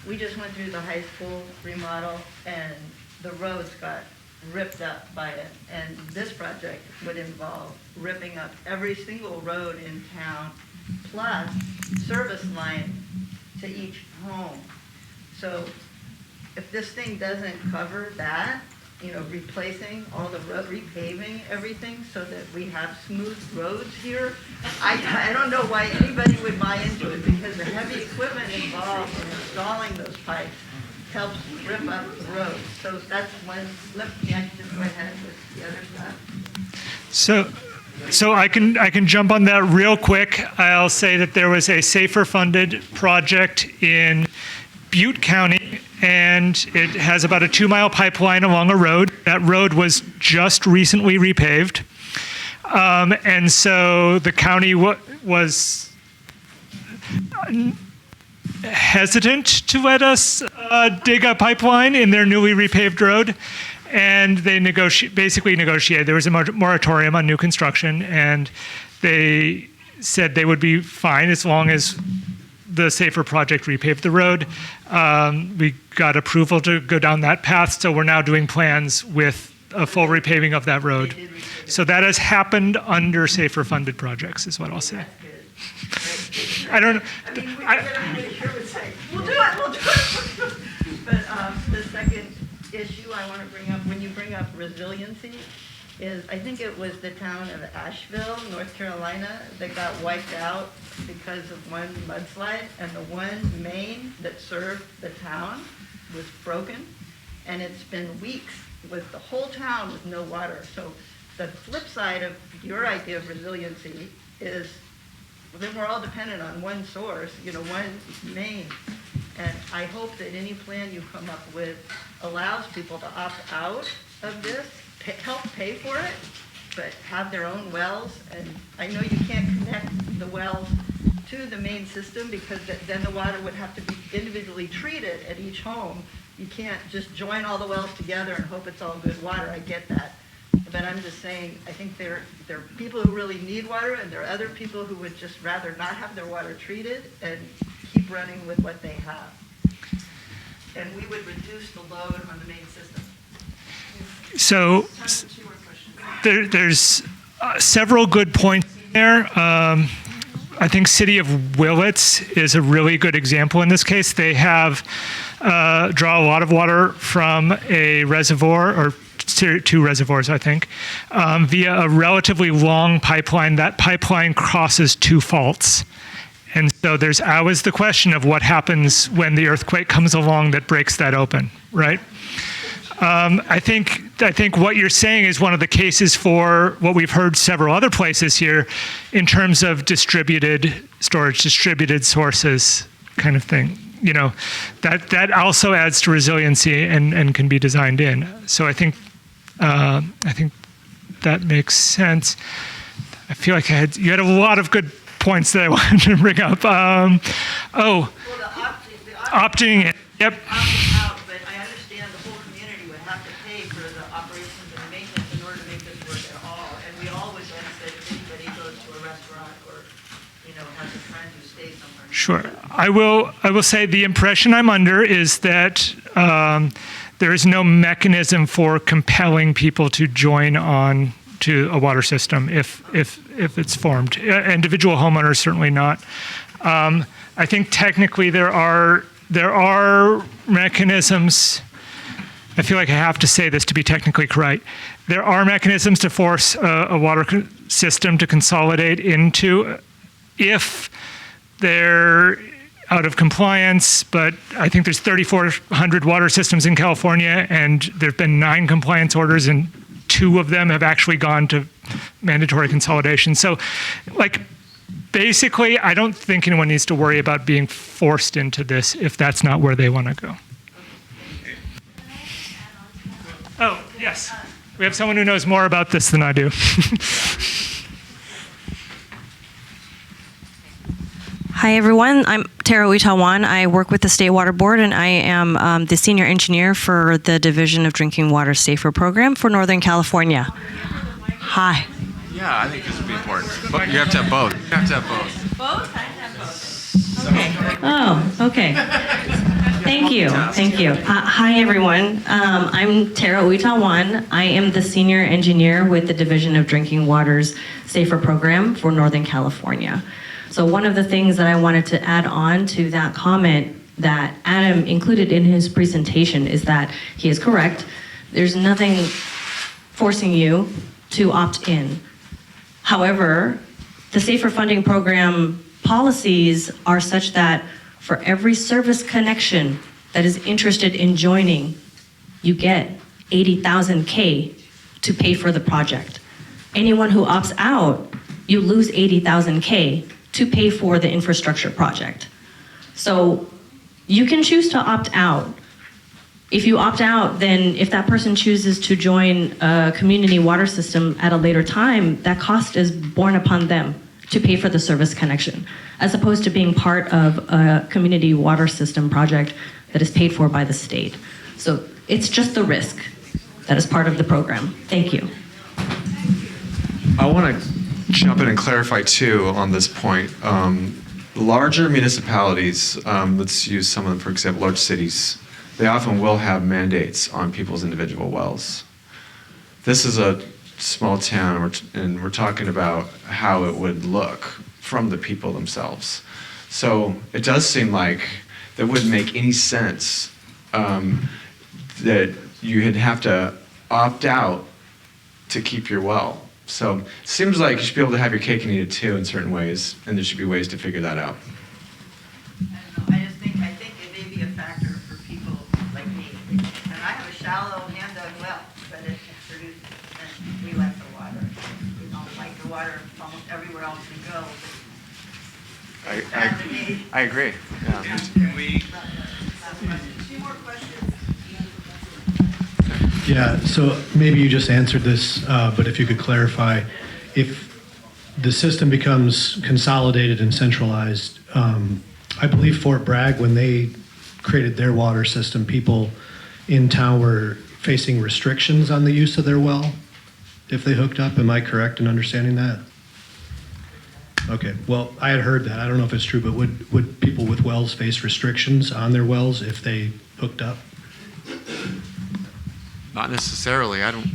we just went through the high school remodel and the roads got ripped up by it. And this project would involve ripping up every single road in town, plus service line to each home. So if this thing doesn't cover that, replacing all the road, repaving everything so that we have smooth roads here, I don't know why anybody would buy into it, because the heavy equipment involved in installing those pipes helps rip up the roads. So that's one. Let me just go ahead with the other stuff. So I can jump on that real quick. I'll say that there was a SAFER funded project in Butte County, and it has about a 2-mile pipeline along a road. That road was just recently repaved. And so the county was hesitant to let us dig a pipeline in their newly repaved road. And they basically negotiated. There was a moratorium on new construction, and they said they would be fine as long as the SAFER project repaved the road. We got approval to go down that path, so we're now doing plans with a full repaving of that road. So that has happened under SAFER funded projects, is what I'll say. I don't know. We'll do it. But the second issue I want to bring up, when you bring up resiliency, is I think it was the town of Asheville, North Carolina, that got wiped out because of one mudslide, and the one main that served the town was broken, and it's been weeks with the whole town with no water. So the flip side of your idea of resiliency is, well, then we're all dependent on one source, one main. And I hope that any plan you come up with allows people to opt out of this, help pay for it, but have their own wells. And I know you can't connect the wells to the main system, because then the water would have to be individually treated at each home. You can't just join all the wells together and hope it's all good water. I get that. But I'm just saying, I think there are people who really need water, and there are other people who would just rather not have their water treated and keep running with what they have. And we would reduce the load on the main system. So there's several good points there. I think City of Willits is a really good example in this case. They have draw a lot of water from a reservoir, or two reservoirs, I think, via a relatively long pipeline. That pipeline crosses 2 faults. And so there's always the question of what happens when the earthquake comes along that breaks that open, right? I think what you're saying is one of the cases for what we've heard several other places here in terms of distributed storage, distributed sources kind of thing. That also adds to resiliency and can be designed in. So I think that makes sense. I feel like you had a lot of good points that I wanted to bring up. Opting in. Yep. Out, but I understand the whole community would have to pay for the operations and maintenance in order to make this work at all. And we all would benefit if anybody goes to a restaurant or, has a friend who stays somewhere. Sure. I will say the impression I'm under is that there is no mechanism for compelling people to join on to a water system if it's formed. Individual homeowners, certainly not. I think technically there are mechanisms. I feel like I have to say this to be technically correct. There are mechanisms to force a water system to consolidate into if they're out of compliance, but I think there's 3,400 water systems in California, and there have been 9 compliance orders, and 2 of them have actually gone to mandatory consolidation. So, like, basically, I don't think anyone needs to worry about being forced into this if that's not where they want to go. Oh, yes. We have someone who knows more about this than I do. Hi, everyone. I'm Tara Uitawon. I work with the State Water Board, and I am the senior engineer for the Division of Drinking Water Safer program for Northern California. Hi. Yeah, I think this would be important. But you have to have both. You have to have both. Both? I have both. Okay. Oh, okay. Thank you. Thank you. Hi, everyone. I'm Tara Uitawon. I am the senior engineer with the Division of Drinking Water's Safer program for Northern California. So one of the things that I wanted to add on to that comment that Adam included in his presentation is that he is correct. There's nothing forcing you to opt in. However, the Safer Funding Program policies are such that for every service connection that is interested in joining, you get 80,000 K to pay for the project. Anyone who opts out, you lose 80,000 K to pay for the infrastructure project. So you can choose to opt out. If you opt out, then if that person chooses to join a community water system at a later time, that cost is borne upon them to pay for the service connection, as opposed to being part of a community water system project that is paid for by the state. So it's just the risk that is part of the program. Thank you. I want to jump in and clarify too on this point. Larger municipalities, let's use some of them, for example, large cities, they often will have mandates on people's individual wells. This is a small town, and we're talking about how it would look from the people themselves. So it does seem like that wouldn't make any sense that you'd have to opt out to keep your well. So it seems like you should be able to have your cake and eat it too in certain ways, and there should be ways to figure that out. I think it may be a factor for people like me. And I have a shallow hand-dug well, but it produces we like the water. We don't like the water almost everywhere else we go. I agree. Yeah. Can we? Two more questions. Yeah, so maybe you just answered this, but if you could clarify, if the system becomes consolidated and centralized, I believe Fort Bragg, when they created their water system, people in town were facing restrictions on the use of their well if they hooked up. Am I correct in understanding that? Okay, well, I had heard that. I don't know if it's true, but would people with wells face restrictions on their wells if they hooked up? Not necessarily. I don't.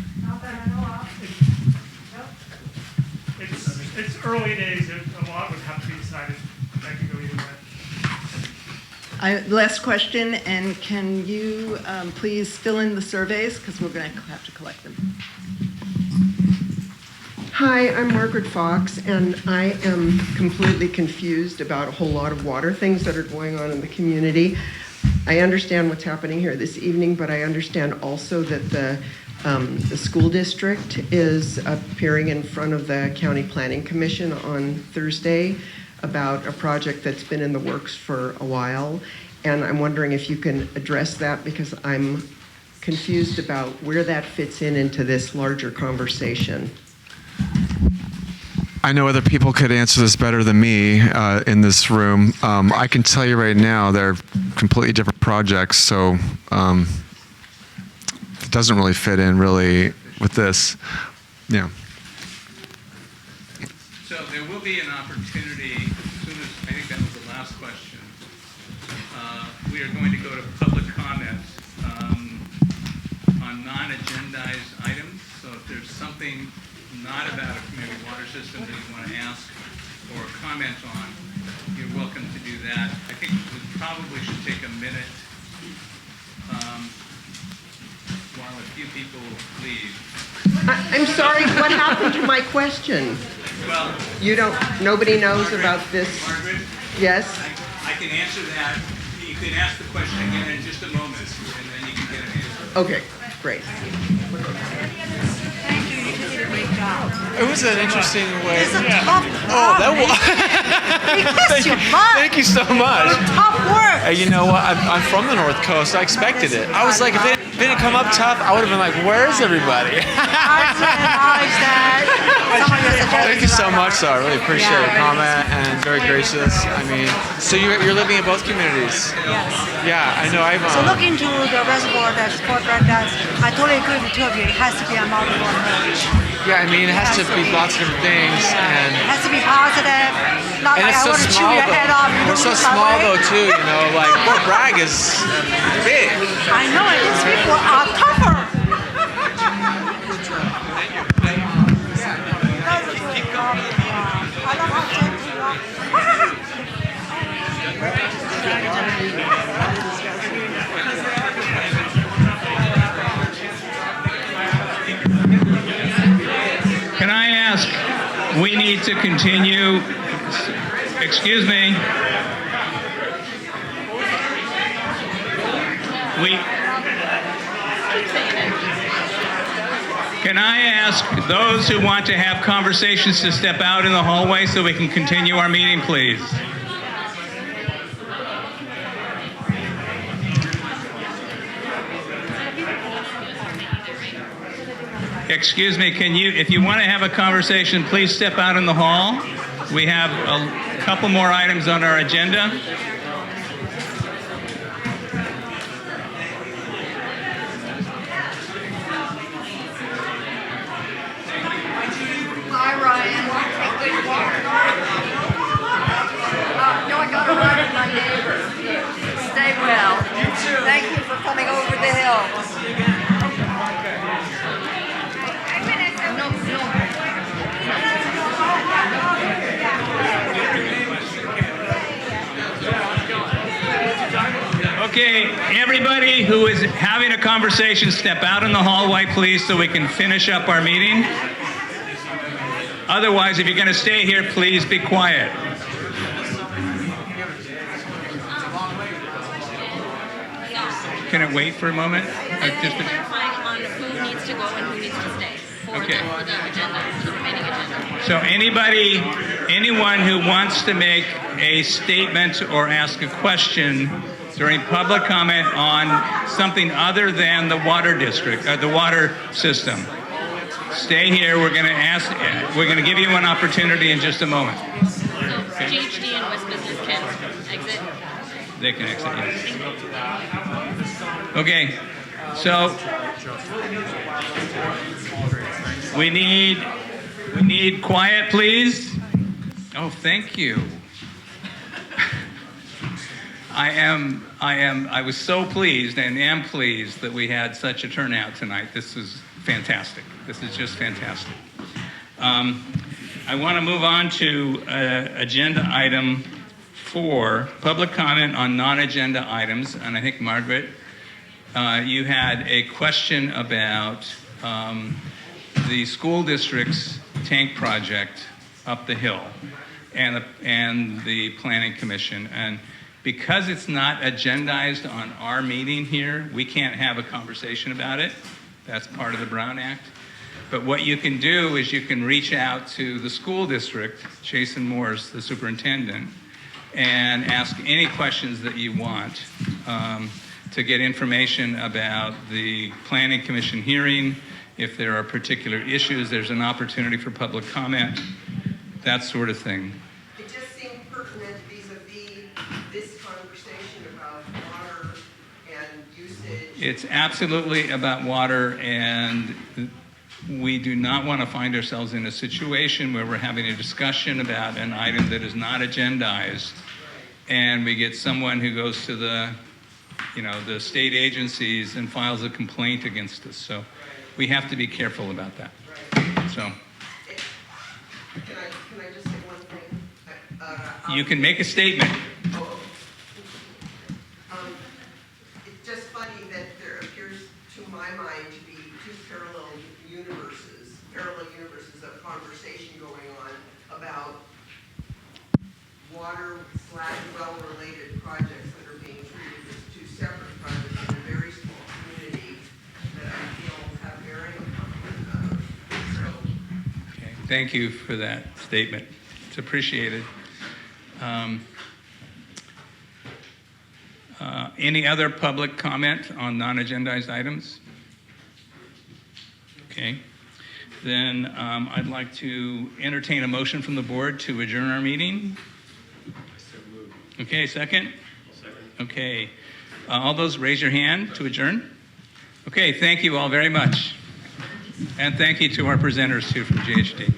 It's early days. A lot would have to be decided. That could go either way. Last question, and can you please fill in the surveys, because we're going to have to collect them. Hi, I'm Margaret Fox, and I am completely confused about a whole lot of water things that are going on in the community. I understand what's happening here this evening, but I understand also that the school district is appearing in front of the County Planning Commission on Thursday about a project that's been in the works for a while. And I'm wondering if you can address that, because I'm confused about where that fits into this larger conversation. I know other people could answer this better than me in this room. I can tell you right now they're completely different projects, so it doesn't really fit in really with this. Yeah. So there will be an opportunity, as soon as, I think that was the last question, we are going to go to public comments on non-agendized items. So if there's something not about a community water system that you want to ask or comment on, you're welcome to do that. I think we probably should take a minute while a few people leave. I'm sorry, what happened to my question? Well, nobody knows about this. Margaret? Yes? I can answer that. You can ask the question again in just a moment, and then you can get an answer. Okay, great. It was an interesting way. It's a tough Oh, that was. Thank you so much. Tough work. Hey, you know what? I'm from the North Coast. I expected it. I was like, if it didn't come up tough, I would have been like, where's everybody? Thank you so much, though. I really appreciate your comment and very gracious. I mean, so you're living in both communities? Yes. Yeah, I know. So look into the reservoir that's Fort Bragg does. I totally agree with the two of you. It has to be a multiple approach. Yeah, I mean, it has to be lots of different things, and It has to be positive. Not and like it's I so want to chew small your though. head off. We're so small though too, you know. Like Fort Bragg is big. I know it. These people are tougher. Can I ask, we need to continue, excuse me. Can I ask those who want to have conversations to step out in the hallway so we can continue our meeting, please? Excuse me, if you want to have a conversation, please step out in the hall. We have a couple more items on our agenda. Hi, Ryan. No, I got to ride with my neighbor. Stay well. You too. Thank you for coming over the hill. Okay, everybody who is having a conversation, step out in the hallway, please, so we can finish up our meeting. Otherwise, if you're going to stay here, please be quiet. Can it wait for a moment? Just clarifying on who needs to go and who needs to stay for Okay. the agenda, the remaining agenda. So anyone who wants to make a statement or ask a question during public comment on something other than the water district, the water system, stay here. We're going to give you an opportunity in just a moment. So GHD and West Business can exit. They can exit, yes. Okay, so we need quiet, please. Oh, thank you. I was so pleased and am pleased that we had such a turnout tonight. This is fantastic. This is just fantastic. I want to move on to agenda item 4, public comment on non-agenda items. And I think, Margaret, you had a question about the school district's tank project up the hill and the Planning Commission. And because it's not agendized on our meeting here, we can't have a conversation about it. That's part of the Brown Act. But what you can do is you can reach out to the school district, Jason Morse, the superintendent, and ask any questions that you want to get information about the Planning Commission hearing. If there are particular issues, there's an opportunity for public comment, that sort of thing. It just seemed pertinent vis-a-vis this conversation about water and usage. It's absolutely about water, and we do not want to find ourselves in a situation where we're having a discussion about an item that is not agendized, and we get someone who goes to the state agencies and files a complaint against us. So we have to be careful about that. So You can make a statement. It's just funny that there appears, to my mind, to be two parallel universes of conversation going on about water/well-related projects that are being treated as two separate projects in a very small community that I feel have bearing upon one another. So, Okay, thank you for that statement. It's appreciated. Any other public comment on non-agendized items? Okay. Then I'd like to entertain a motion from the board to adjourn our meeting. Okay, second? Okay. All those raise your hand to adjourn. Okay, thank you all very much. And thank you to our presenters too from GHD.